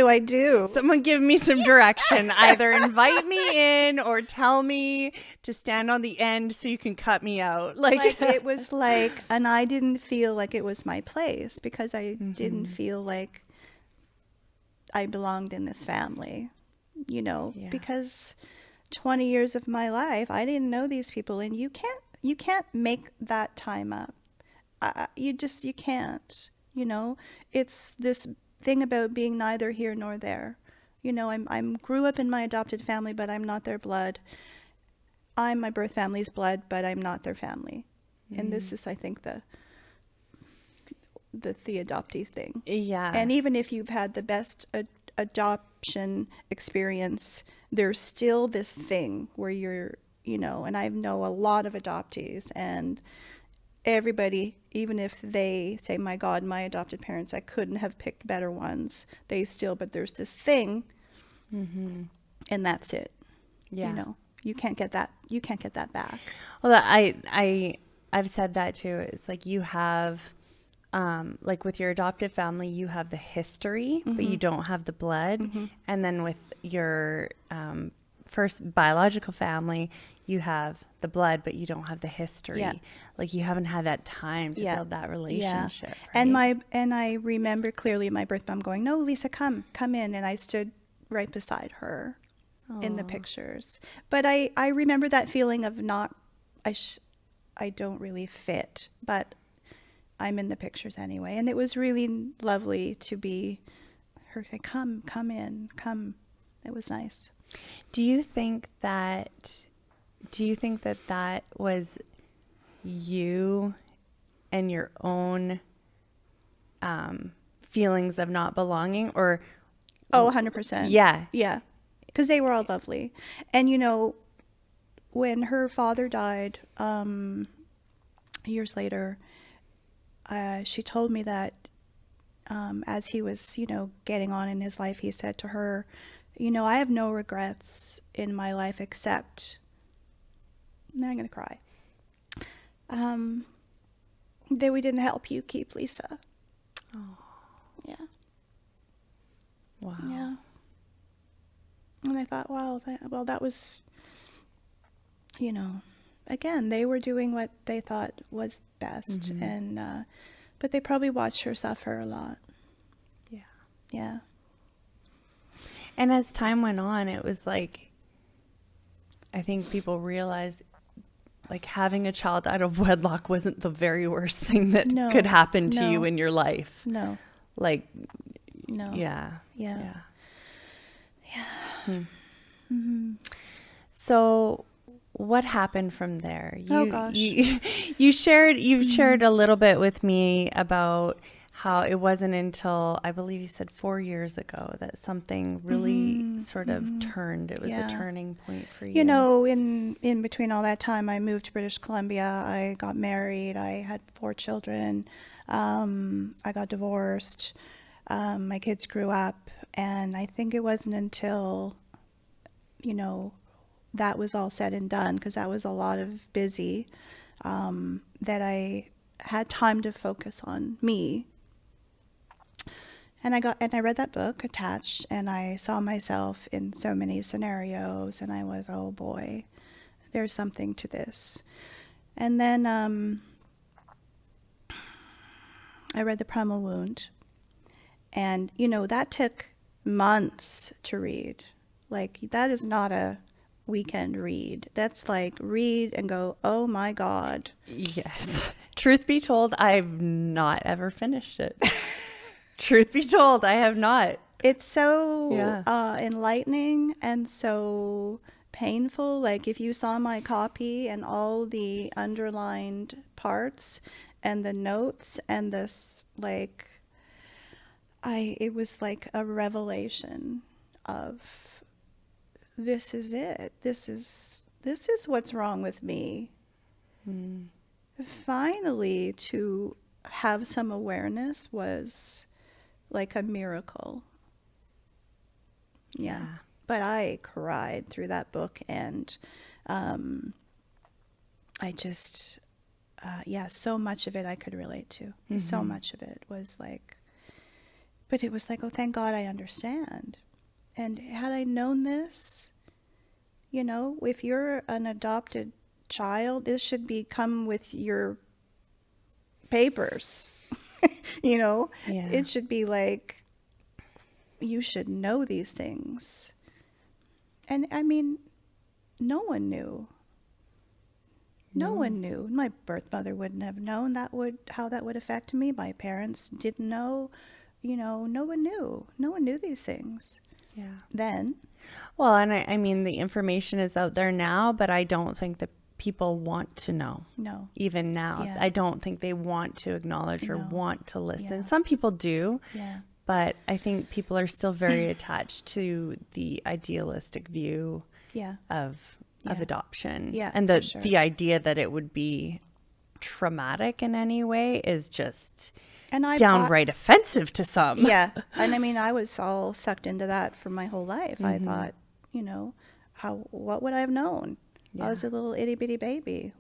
I do? Someone give me some direction. Either invite me in or tell me to stand on the end so you can cut me out. Like it was like, and I didn't feel like it was my place, because I didn't feel like I belonged in this family, because 20 years of my life, I didn't know these people, and you can't make that time up. You can't, it's this thing about being neither here nor there. I'm grew up in my adopted family, but I'm not their blood. I'm my birth family's blood, but I'm not their family. And this is, I think, the adoptee thing. Yeah. And even if you've had the best adoption experience, there's still this thing where you're, and I know a lot of adoptees, and everybody, even if they say, my God, my adopted parents, I couldn't have picked better ones, but there's this thing, and that's it. Yeah. You can't get that back. Well, I've said that too. It's like you have, like with your adoptive family, you have the history, but you don't have the blood. And then with your first biological family, you have the blood, but you don't have the history. Yeah. Like you haven't had that time to build that relationship. Yeah. Right? And I remember clearly my birth mom going, "No, Lisa, come in," and I stood right beside her in the pictures. But I remember that feeling of I don't really fit, but I'm in the pictures anyway. And it was really lovely to be her say, come in. It was nice. Do you think that was you and your own feelings of not belonging, or? Oh, 100%. Yeah. Yeah. Because they were all lovely. And, when her father died years later, she told me that as he was, getting on in his life, he said to her, I have no regrets in my life except, now I'm going to cry, that we didn't help you keep Lisa. Oh. Yeah. Wow. Yeah. And I thought, wow, that was, again, they were doing what they thought was best. Mm-hmm. And, but they probably watched her suffer a lot. Yeah. Yeah. And as time went on, it was like, I think people realized, like, having a child out of wedlock wasn't the very worst thing that could happen to you in your life. No. Like, no. Yeah. Yeah. Yeah. Yeah. Mm-hmm. So what happened from there? You've shared a little bit with me about how it wasn't until, I believe you said 4 years ago, that something really sort of turned. It was a turning point for you. In between all that time, I moved to British Columbia. I got married. I had 4 children. I got divorced. My kids grew up. And I think it wasn't until, that was all said and done, because that was a lot of busy, that I had time to focus on me. And I read that book, Attached, and I saw myself in so many scenarios, and I was, oh boy, there's something to this. And then I read The Primal Wound, and, that took months to read. Like, that is not a weekend read. That's like read and go, oh my God. Yes. Truth be told, I've not ever finished it. Truth be told, I have not. It's so enlightening and so painful. Like, if you saw my copy and all the underlined parts and the notes and this, like, it was like a revelation of, this is it. This is what's wrong with me. Finally, to have some awareness was like a miracle. Yeah. But I cried through that book, and I just, so much of it I could relate to. So much of it was like, but it was like, oh, thank God I understand. And had I known this, if you're an adopted child, this should come with your papers. It should be like, you should know these things. And I mean, no one knew. No one knew. My birth mother wouldn't have known how that would affect me. My parents didn't know. No one knew. No one knew these things. Yeah. Then. Well, and I mean, the information is out there now, but I don't think that people want to know. No. Even now. Yeah. I don't think they want to acknowledge or want to listen. Yeah. Some people do. Yeah. But I think people are still very attached to the idealistic view of adoption. Yeah. And for sure. the idea that it would be traumatic in any way is just downright offensive to some. Yeah. And I mean, I was all sucked into that for my whole life. I thought, what would I have known? Yeah. I was a little itty bitty baby.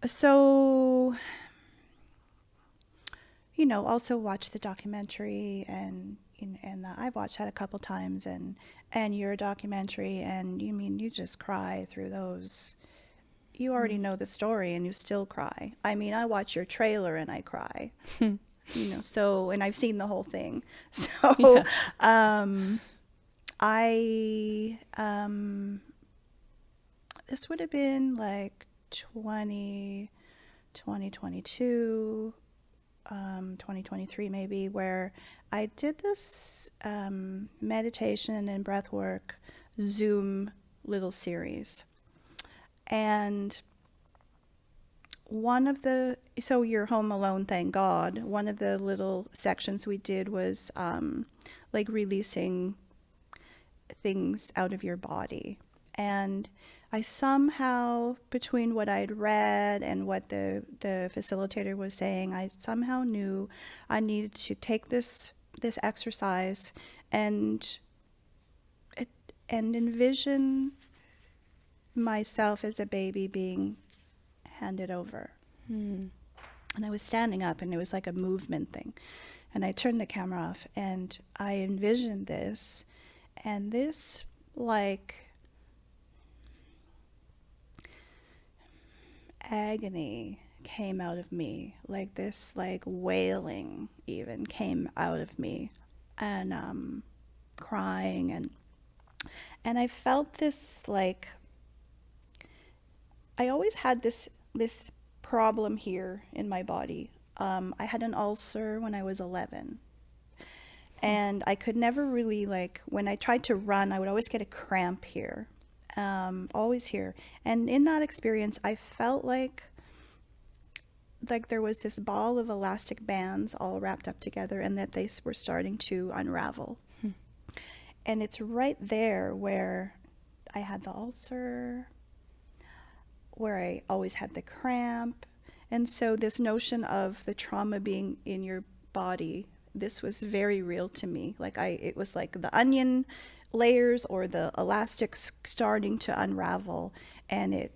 So, also watch the documentary, and I've watched that a couple times, and your documentary, and you just cry through those. You already know the story and you still cry. I mean, I watch your trailer and I cry. So, and I've seen the whole thing. So, this would have been like 2022, 2023 maybe, where I did this meditation and breathwork Zoom little series. And so you're home alone, thank God. One of the little sections we did was like releasing things out of your body. And I somehow, between what I'd read and what the facilitator was saying, I somehow knew I needed to take this exercise and envision myself as a baby being handed over. And I was standing up, and it was like a movement thing. And I turned the camera off, and I envisioned this, and this, like, agony came out of me, like this, like, wailing even came out of me, and crying, and I felt this, like, I always had this problem here in my body. I had an ulcer when I was 11, and I could never really, like, when I tried to run, I would always get a cramp here, always here. And in that experience, I felt like there was this ball of elastic bands all wrapped up together, and that they were starting to unravel. And it's right there where I had the ulcer, where I always had the cramp. And so this notion of the trauma being in your body, this was very real to me. Like, it was like the onion layers or the elastics starting to unravel. And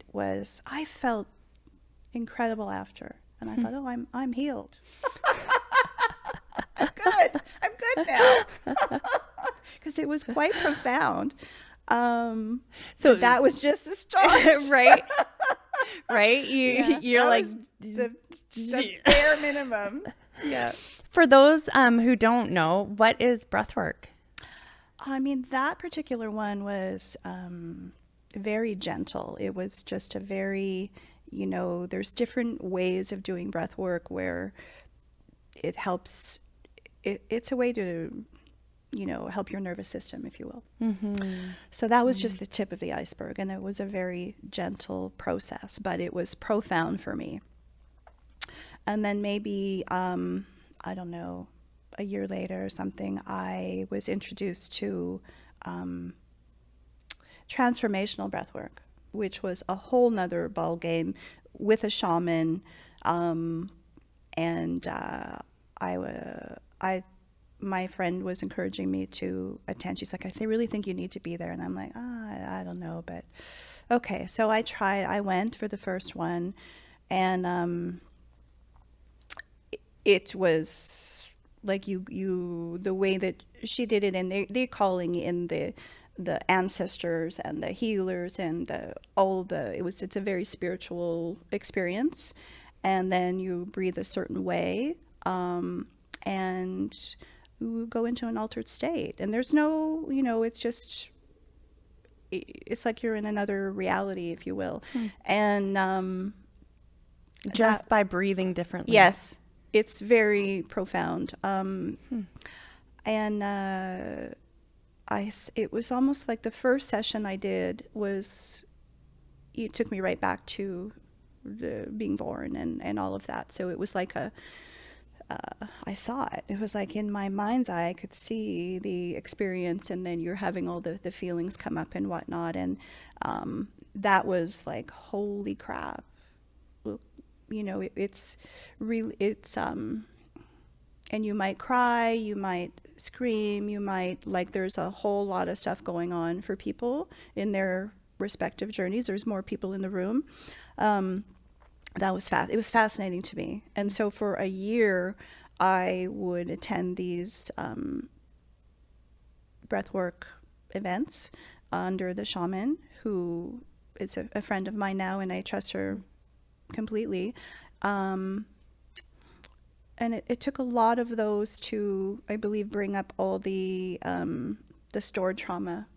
I felt incredible after. And I thought, oh, I'm healed. I'm good now. Because it was quite profound. So that was just the start. Right? You're like the bare minimum. Yeah. For those who don't know, what is breathwork? I mean, that particular one was very gentle. It was just a very, there's different ways of doing breath work where it helps. It's a way to, help your nervous system, if you will. So that was just the tip of the iceberg, and it was a very gentle process, but it was profound for me. And then maybe, I don't know, a year later or something, I was introduced to transformational breathwork, which was a whole nother ball game with a shaman. My friend was encouraging me to attend. She's like, I really think you need to be there. And I'm like, I don't know, but okay. So I tried. I went for the first one, and it was like the way that she did it, and they're calling in the ancestors and the healers and it's a very spiritual experience. And then you breathe a certain way, and you go into an altered state, and there's no, it's like you're in another reality, if you will. And just by breathing differently. Yes, it's very profound. And it was almost like the first session I did it took me right back to being born and all of that. So it was like I saw it. It was like in my mind's eye, I could see the experience, and then you're having all the feelings come up and whatnot. And that was like, holy crap. It's really, and you might cry, you might scream, you might, there's a whole lot of stuff going on for people in their respective journeys. There's more people in the room. It was fascinating to me. And so for a year, I would attend these breathwork events under the shaman, who is a friend of mine now, and I trust her completely. And it took a lot of those to, I believe, bring up all the stored trauma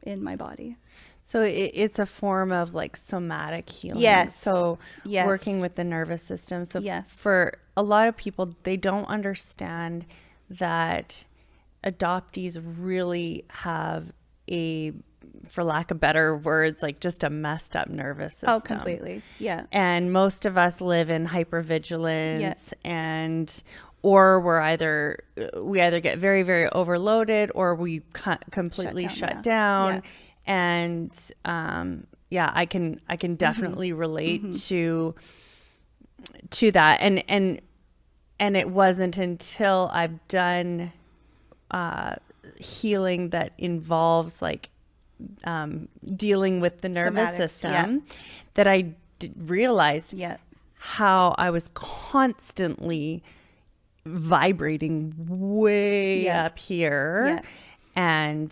in my body. So it's a form of somatic healing. Yes. So yes. Working with the nervous system. So yes. For a lot of people, they don't understand that adoptees really have for lack of better words, just a messed up nervous system. Oh, completely. Yeah. And most of us live in hypervigilance, or we either get very, very overloaded, or we completely shut down. Yeah. And, yeah, I can definitely relate to that. And it wasn't until I've done healing that involves like dealing with the nervous Somatics, system that I realized Yeah. how I was constantly vibrating way up here. And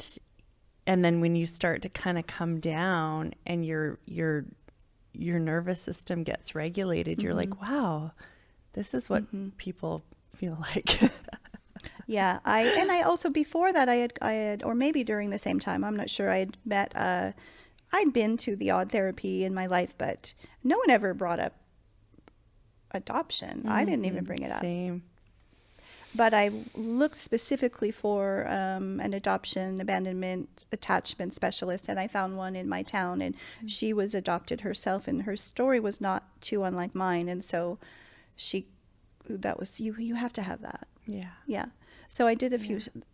then when you start to kind of come down and your nervous system gets regulated, you're like, wow, this is what people feel like. Yeah, I also, before that, I had, or maybe during the same time, I'm not sure, I had met, I'd been to the odd therapy in my life, but no one ever brought up adoption. I didn't even bring it up. Same. But I looked specifically for an adoption, abandonment, attachment specialist, and I found one in my town, and she was adopted herself, and her story was not too unlike mine, and so that was, you have to have that. Yeah. Yeah. So I did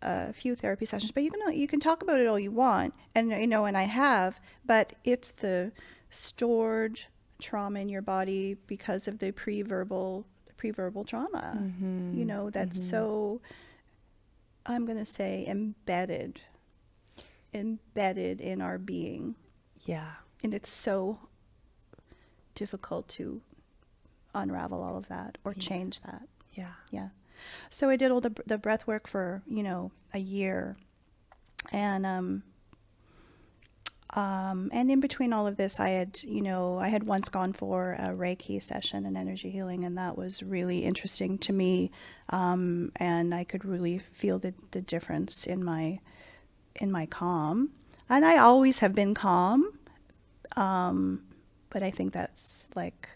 a few therapy sessions, but you can talk about it all you want, and and I have, but it's the stored trauma in your body because of the pre-verbal trauma. That's so, I'm going to say, embedded in our being. Yeah. And it's so difficult to unravel all of that or change that. Yeah. Yeah. So I did all the breath work for, a year. And in between all of this, I had once gone for a Reiki session and energy healing, and that was really interesting to me. And I could really feel the difference in my calm. And I always have been calm. But I think that's like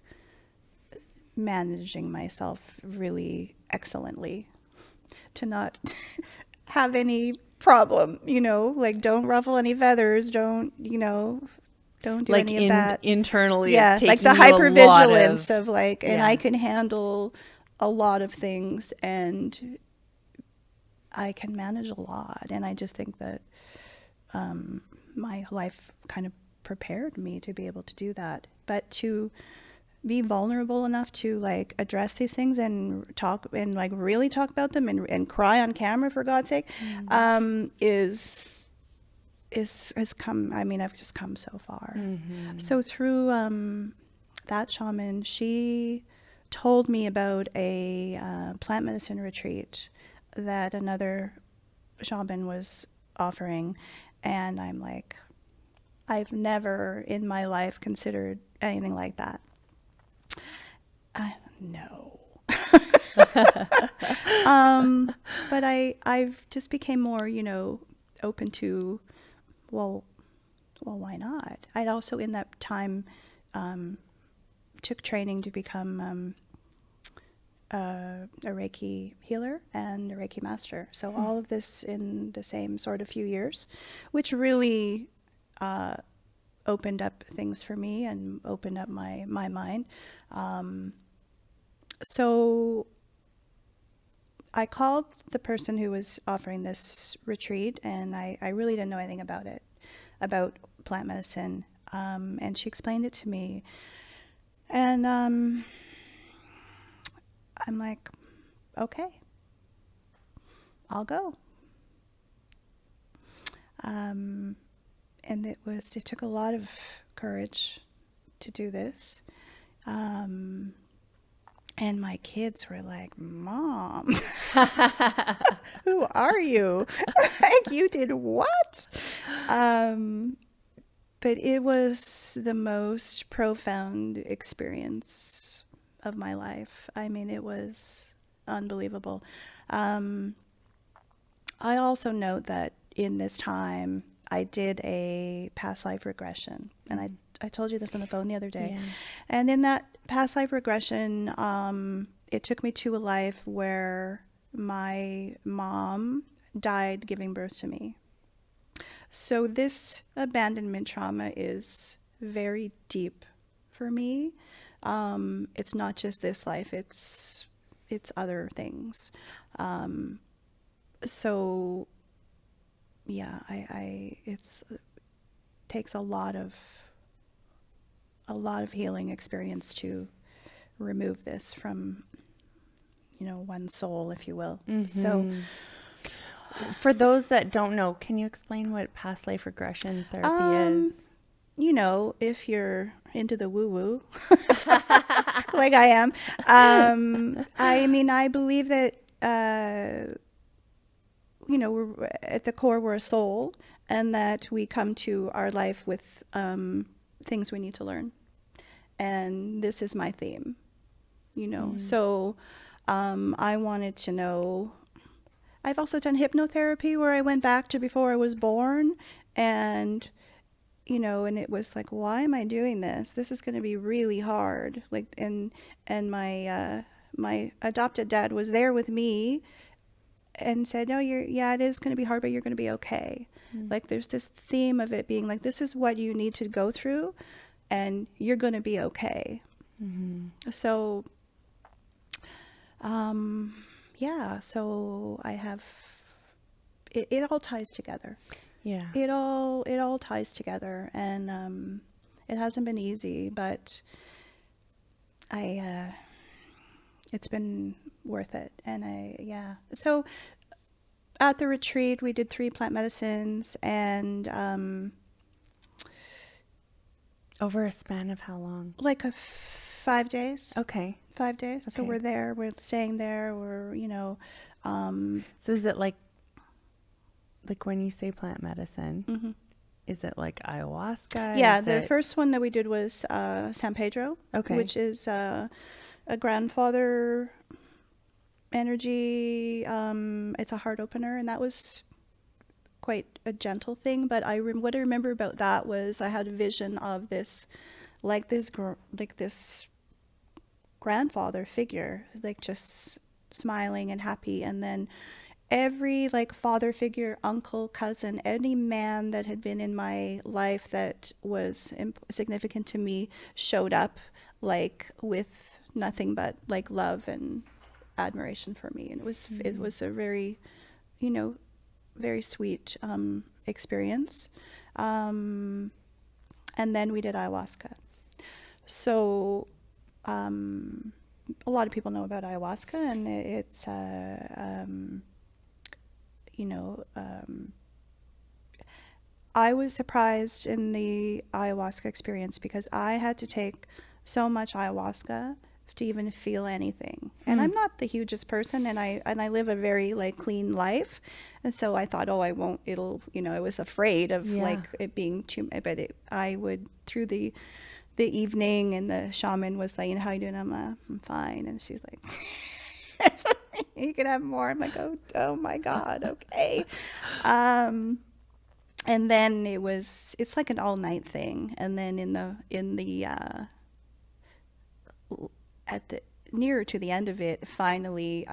managing myself really excellently to not have any problem, like don't ruffle any feathers, don't do like any of that internally. yeah, it's like the taking you hypervigilance of like, and yeah. I can handle a lot of things and I can manage a lot, and I just think that my life kind of prepared me to be able to do that, but to be vulnerable enough to like address these things and talk and like really talk about them and cry on camera, for God's sake, has come, I've just come so far. So through that shaman, she told me about a plant medicine retreat that another shaman was offering, and I'm like, I've never in my life considered anything like that. No. But I've just became more, open to, well, why not? I'd also in that time took training to become a Reiki healer and a Reiki master. So all of this in the same sort of few years, which really opened up things for me and opened up my mind. So I called the person who was offering this retreat, and I really didn't know anything about it, about plant medicine. And she explained it to me. And I'm like, okay, I'll go. And it took a lot of courage to do this. And my kids were like, Mom, who are you? Like, you did what? But it was the most profound experience of my life. It was unbelievable. I also note that in this time, I did a past life regression, and I told you this on the phone the other day. Yeah. And in that past life regression, it took me to a life where my mom died giving birth to me. So this abandonment trauma is very deep for me. It's not just this life, it's other things. So yeah, it takes a lot of a lot of healing experience to remove this from, one's soul, if you will. So for those that don't know, can you explain what past life regression therapy is? If you're into the woo-woo, like I am, I believe that, we're at the core, we're a soul, and that we come to our life with things we need to learn. And this is my theme, So I wanted to know. I've also done hypnotherapy where I went back to before I was born, and and it was like, why am I doing this? This is going to be really hard. Like, and my adopted dad was there with me and said, no, it is going to be hard, but you're going to be okay. Like, there's this theme of it being like, this is what you need to go through, and you're going to be okay. So, so I have, it all ties together. Yeah. It all ties together, and it hasn't been easy, but it's been worth it. And so at the retreat we did 3 plant medicines, and over a span of how long? like 5 days. Okay. 5 days. So Okay. we're staying there, So is it like when you say plant medicine, is it like ayahuasca? Yeah, Is the it- first one that we did was San Pedro, Okay. which is a grandfather energy. It's a heart opener, and that was quite a gentle thing. But what I remember about that was I had a vision of this grandfather figure, like just smiling and happy, and then every father figure, uncle, cousin, any man that had been in my life that was significant to me showed up with nothing but love and admiration for me. And it was a very, very sweet experience. And then we did ayahuasca. So a lot of people know about ayahuasca, and it's I was surprised in the ayahuasca experience because I had to take so much ayahuasca to even feel anything. And I'm not the hugest person, and I live a very clean life. And so I thought, I won't, I was afraid of it being too, but I would, through the evening, and the shaman was like, how you doing? I'm fine. And she's like, you can have more. I'm like, oh my God. Okay. And then it's like an all night thing. And then nearer to the end of it, finally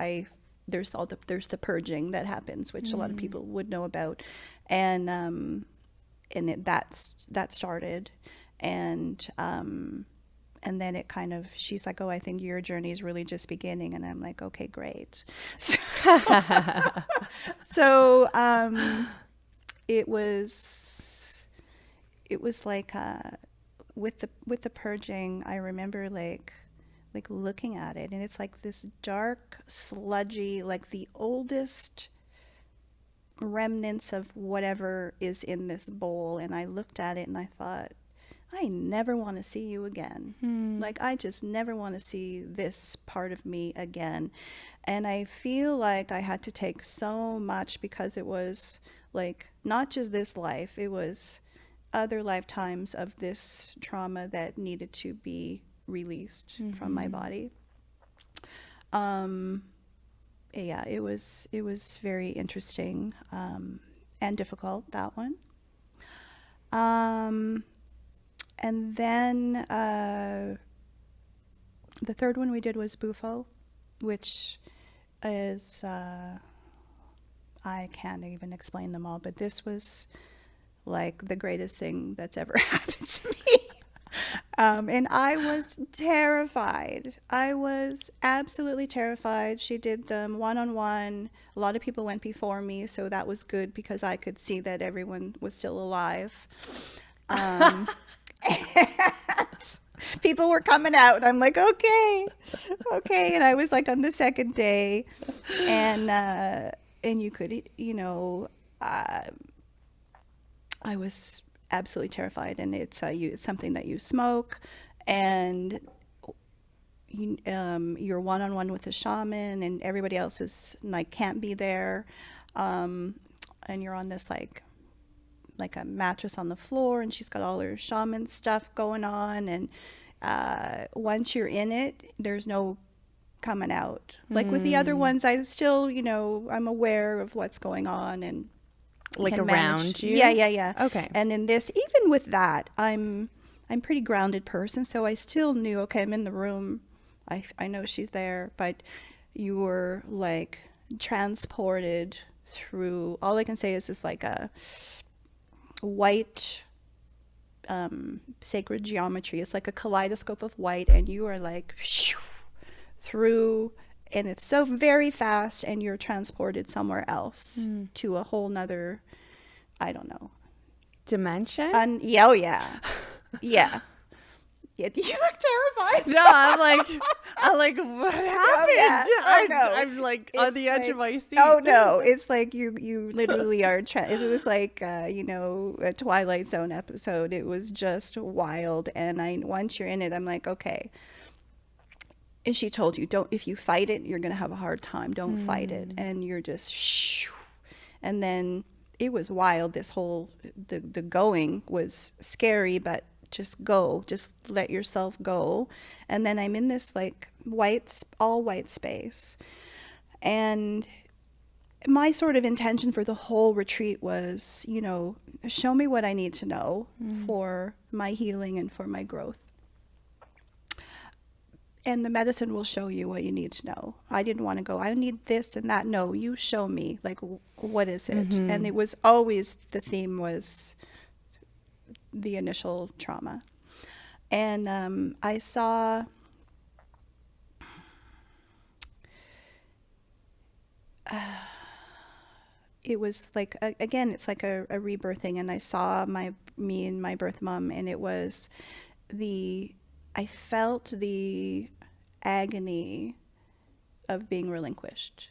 there's the purging that happens, which a lot of people would know about. And that started. And then it kind of, she's like, I think your journey is really just beginning. And I'm like, okay, great. So it was like, with the purging, I remember like looking at it, and it's like this dark, sludgy, like the oldest remnants of whatever is in this bowl. And I looked at it and I thought, I never want to see you again. I just never want to see this part of me again. And I feel like I had to take so much, because it was not just this life, it was other lifetimes of this trauma that needed to be released from my body. It was very interesting and difficult, that one. And then the third one we did was Bufo, which is, I can't even explain them all, but this was the greatest thing that's ever happened to me. And I was terrified. I was absolutely terrified. She did them one-on-one. A lot of people went before me, so that was good because I could see that everyone was still alive. And people were coming out, and I'm like, okay. And I was like on the second day, and you could, I was absolutely terrified, and it's something that you smoke, and you're one-on-one with the shaman, and everybody else is like can't be there, and you're on this like a mattress on the floor, and she's got all her shaman stuff going on, and once you're in it, there's no coming out. Like with the other ones, I still, I'm aware of what's going on, and like can around manage. you. Yeah. Okay. And in this, even with that, I'm pretty grounded person, so I still knew, okay, I'm in the room. I know she's there, but you were like transported through. All I can say is it's like a white sacred geometry. It's like a kaleidoscope of white, and you are like through, and it's so very fast, and you're transported somewhere else to a whole nother, I don't know, dimension. Oh yeah. Yeah, you look terrified. No, I'm like, what happened? Yeah. Oh, no. I'm like on the edge of my seat. Oh no, it's like you literally are. It was like a Twilight Zone episode. It was just wild, and once you're in it, I'm like, okay. And she told you, don't, if you fight it, you're gonna have a hard time. Don't fight it, and you're just shoo. And then it was wild. This whole the going was scary, but just go, just let yourself go. And then I'm in this like all white space, and my sort of intention for the whole retreat was, show me what I need to know for my healing and for my growth. And the medicine will show you what you need to know. I didn't want to go, I need this and that. No, you show me, like, what is it? And it was always, the theme was the initial trauma. And I saw it was like, again, it's like a rebirthing. And I saw me and my birth mom, and it was I felt the agony of being relinquished.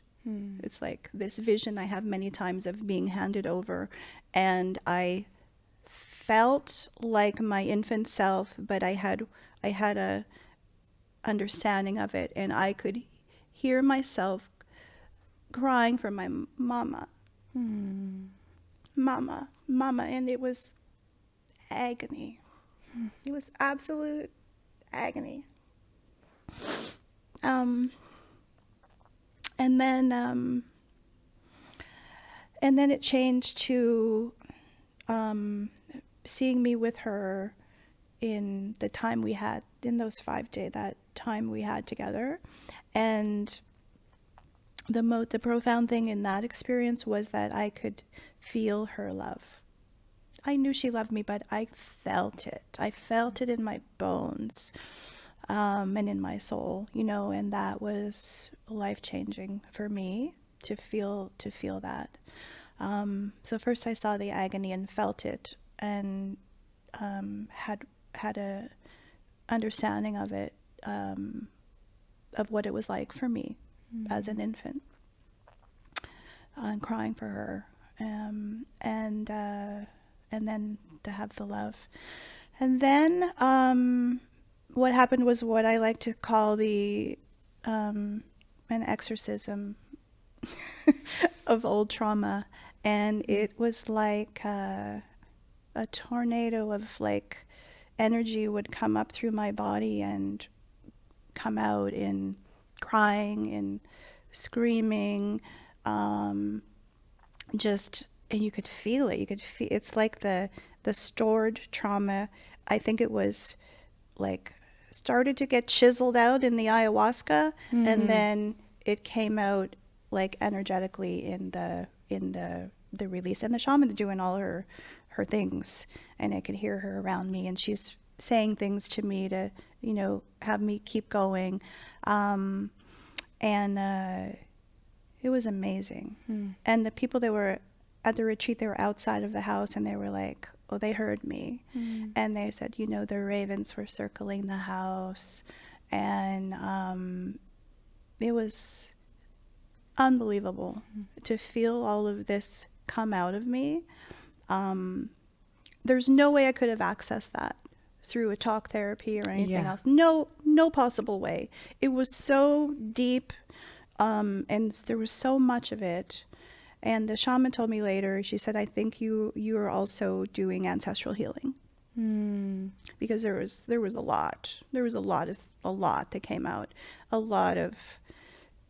It's like this vision I have many times of being handed over, and I felt like my infant self, but I had a understanding of it, and I could hear myself crying for my mama. Mama, and it was agony. It was absolute agony. And then it changed to seeing me with her in the time we had, in those 5 days, that time we had together. And the profound thing in that experience was that I could feel her love. I knew she loved me, but I felt it. I felt it in my bones, and in my soul, and that was life-changing for me to feel that. So first I saw the agony and felt it, and had a understanding of it, of what it was like for me as an infant, and crying for her, and then to have the love. And then what happened was what I like to call an exorcism of old trauma. And it was like a tornado of like energy would come up through my body and come out in crying and screaming, and you could feel it. It's like the stored trauma. I think it was like started to get chiseled out in the ayahuasca, and then it came out like energetically in the release. And the shaman's doing all her things, and I could hear her around me, and she's saying things to me to have me keep going, and it was amazing. And the people that were at the retreat, they were outside of the house, and they were like, well, they heard me. And they said, you know, the ravens were circling the house, and it was unbelievable to feel all of this come out of me. There's no way I could have accessed that through a talk therapy or anything else. No possible way. It was so deep, and there was so much of it. And the shaman told me later, she said, I think you are also doing ancestral healing. Because there was a lot. There was a lot that came out. A lot of,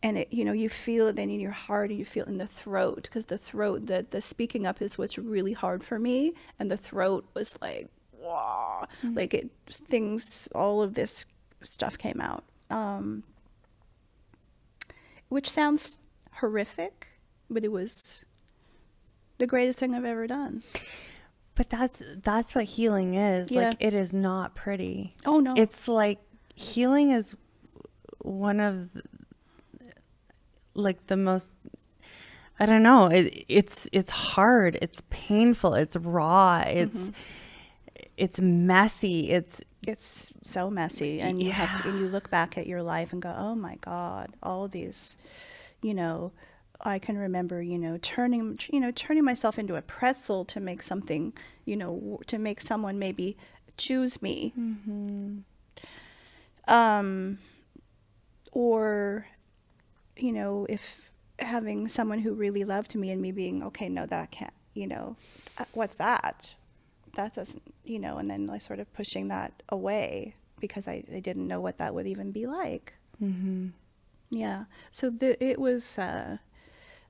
and it, you know, you feel it in your heart, and you feel it in the throat, because the throat, the speaking up is what's really hard for me. And the throat was like, wow, like all of this stuff came out. Which sounds horrific, but it was the greatest thing I've ever done. But that's what healing is. Yeah. Like, it is not pretty. Oh, no. It's like healing is one of like the most, I don't know, it's hard, it's painful, it's raw, it's messy, It's so messy, and you have to, and you look back at your life and go, oh my God, all of these, you know, I can remember, you know, turning myself into a pretzel to make something, you know, to make someone maybe choose me. Or, you know, if having someone who really loved me and me being, okay, no, that can't, you know, what's that? That doesn't, you know, and then like sort of pushing that away because I didn't know what that would even be like. Yeah. So it was, I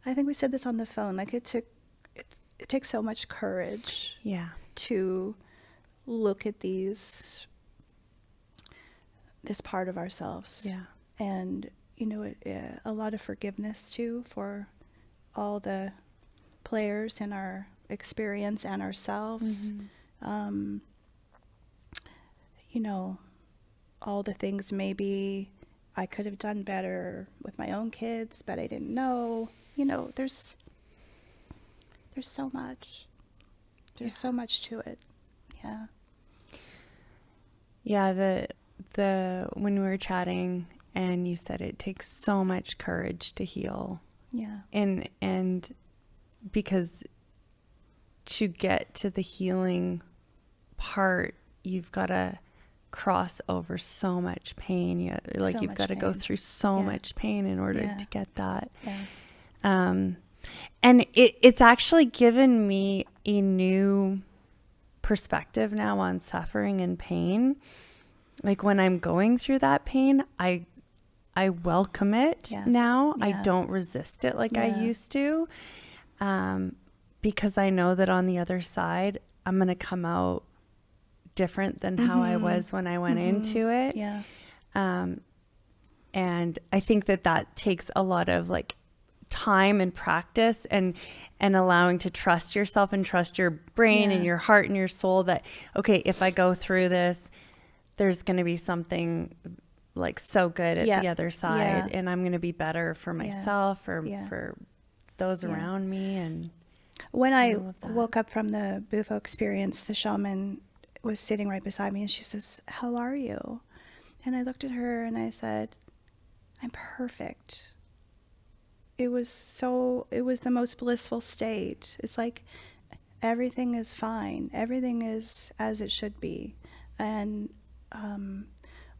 think we said this on the phone, like it takes so much courage to look at this part of ourselves. Yeah. And, you know, a lot of forgiveness too for all the players in our experience and ourselves. You know, all the things maybe I could have done better with my own kids, but I didn't know. You know, there's so much. There's so much to it. Yeah. Yeah, the when we were chatting and you said it takes so much courage to heal. Yeah. And because to get to the healing part, you've got to cross over so much pain. You've got to go through so much pain in order to get that. And it's actually given me a new perspective now on suffering and pain. Like when I'm going through that pain, I welcome it now. I don't resist it like I used to. Because I know that on the other side, I'm going to come out different than how I was when I went into it. Yeah. And I think that takes a lot of like time and practice and allowing to trust yourself and trust your brain and your heart and your soul that, okay, if I go through this, there's going to be something like so good at the other side and I'm going to be better for myself or for those around me. And when I woke up from the Bufo experience, the shaman was sitting right beside me and she says, how are you? And I looked at her and I said, I'm perfect. It was the most blissful state. It's like everything is fine. Everything is as it should be. And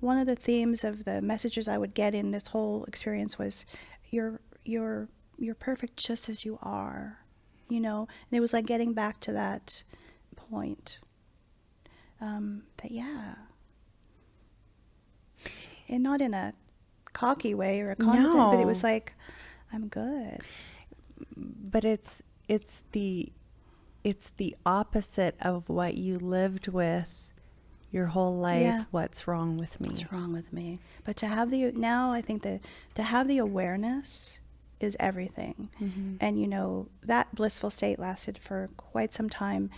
one of the themes of the messages I would get in this whole experience was you're perfect just as you are, you know? And it was like getting back to that point. But yeah. And not in a cocky way or a condescending, but it was like, I'm good. But it's the opposite of what you lived with your whole life. Yeah. What's wrong with me? What's wrong with me? But to have I think that to have the awareness is everything. And, you know, that blissful state lasted for quite some time.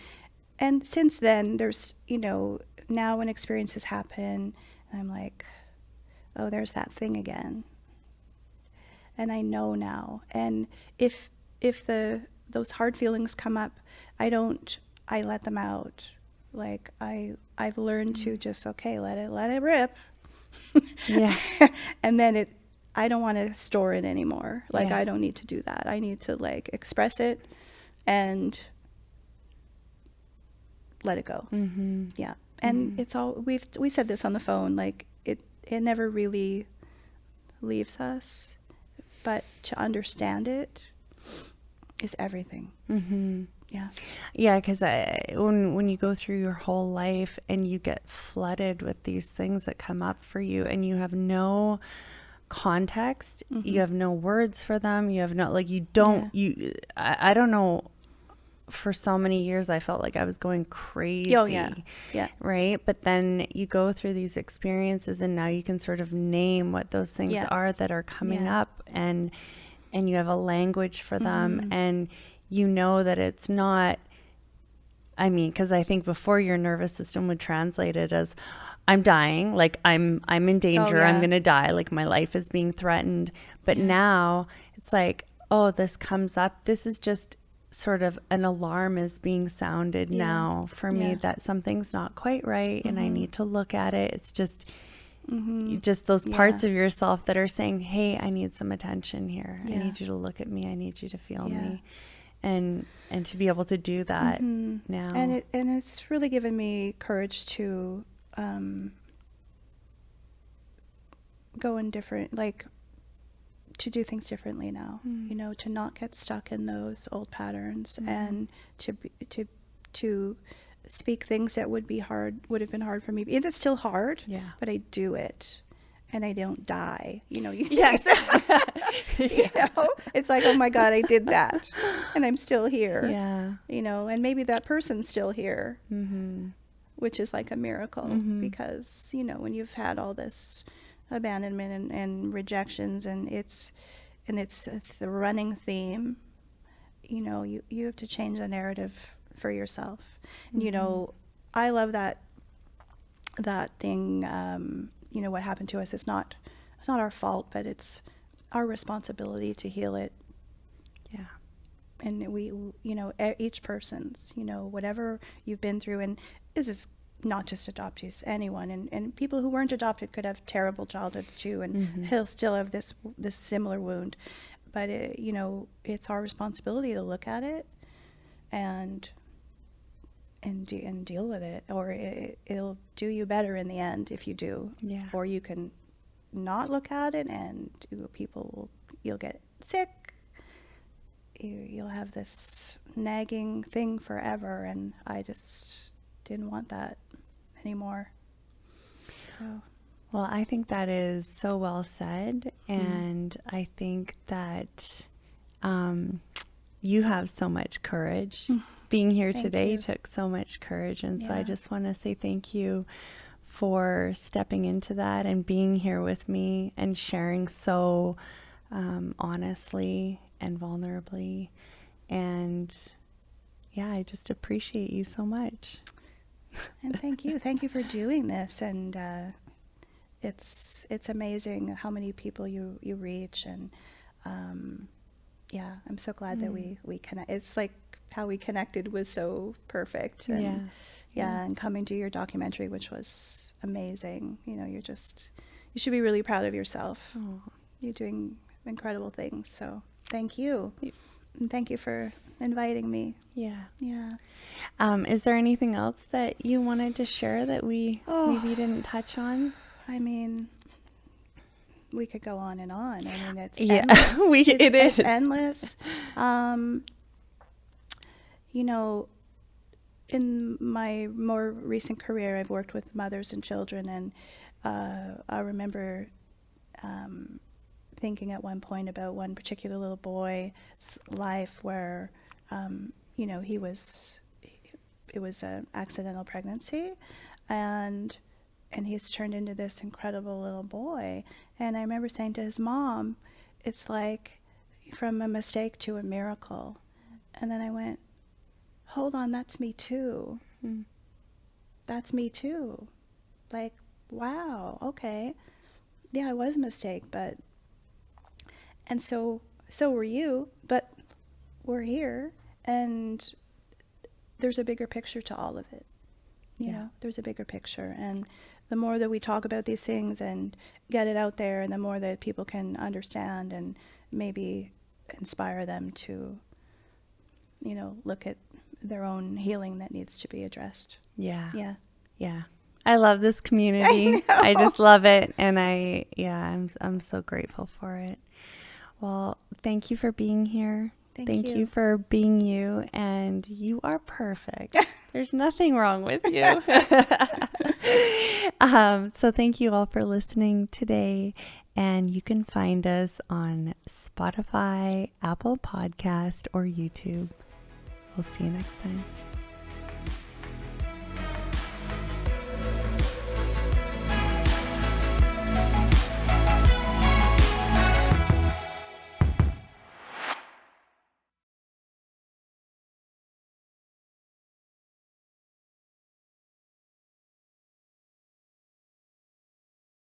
And since then, there's, you know, now when experiences happen, I'm like, oh, there's that thing again. And I know now. And if those hard feelings come up, I don't I let them out. Like I've learned to just, okay, let it rip. Yeah. And then I don't want to store it anymore. Like, Yeah. I don't need to do that. I need to like express it and let it go. Mm-hmm. Yeah. And it's all, we said this on the phone, like it never really leaves us, but to understand it is everything. Mm-hmm. Yeah. Yeah, because when you go through your whole life and you get flooded with these things that come up for you and you have no context, you have no words for them, you have no, like, you don't, I don't know, for so many years I felt like I was going crazy. Oh, yeah. Yeah. Right? But then you go through these experiences and now you can sort of name what those things are that are coming up, and you have a language for them, and you know that it's not, I mean, because I think before your nervous system would translate it as, I'm dying, like I'm in danger, I'm going to die, like my life is being threatened. But now it's like, oh, this comes up. This is just sort of an alarm is being sounded now for me that something's not quite right and I need to look at it. It's just, just those parts of yourself that are saying, hey, I need some attention here. I need you to look at me. I need you to feel me. And to be able to do that now. And it's really given me courage to go in different, like, to do things differently now, you know, to not get stuck in those old patterns, and to speak things that would have been hard for me. It's still hard, but I do it and I don't die, you know. Yes. You know, it's like, oh my God, I did that and I'm still here. Yeah. You know, and maybe that person's still here, which is like a miracle, because, you know, when you've had all this abandonment and rejections, and it's the running theme, you know, you have to change the narrative for yourself. And, you know, I love that thing, you know, what happened to us, it's not our fault, but it's our responsibility to heal it. Yeah. And we, you know, each person's, you know, whatever you've been through, and this is not just adoptees, anyone, and people who weren't adopted could have terrible childhoods too, and he'll still have this similar wound. But you know, it's our responsibility to look at it and deal with it, or it'll do you better in the end if you do. Yeah. Or you can not look at it, and you'll get sick. You'll have this nagging thing forever, and I just didn't want that anymore. So, well, I think that is so well said, and I think that you have so much courage. Being here today took so much courage, and so I just want to say thank you for stepping into that and being here with me and sharing so honestly and vulnerably. And yeah, I just appreciate you so much. And thank you for doing this. And it's amazing how many people you reach. And yeah, I'm so glad that we connect. It's like how we connected was so perfect. And and coming to your documentary, which was amazing. You know, you should be really proud of yourself. Oh. You're doing incredible things. So thank you. And thank you for inviting me. Yeah. Yeah. Is there anything else that you wanted to share that we maybe didn't touch on? I mean, we could go on and on. I mean, it's endless. It's endless. You know, in my more recent career, I've worked with mothers and children, and I remember thinking at one point about one particular little boy's life where, you know, it was an accidental pregnancy, and he's turned into this incredible little boy. And I remember saying to his mom, it's like from a mistake to a miracle. And then I went, hold on, that's me too. That's me too. Like, wow, okay. Yeah, it was a mistake, but, and so were you, but we're here. And there's a bigger picture to all of it. You know, there's a bigger picture. And the more that we talk about these things and get it out there, and the more that people can understand and maybe inspire them to, you know, look at their own healing that needs to be addressed. Yeah. Yeah. Yeah. I love this community. I just love it. And I'm so grateful for it. Well, thank you for being here. Thank you for being you. And you are perfect. There's nothing wrong with you. So thank you all for listening today. And you can find us on Spotify, Apple Podcast, or YouTube. We'll see you next time.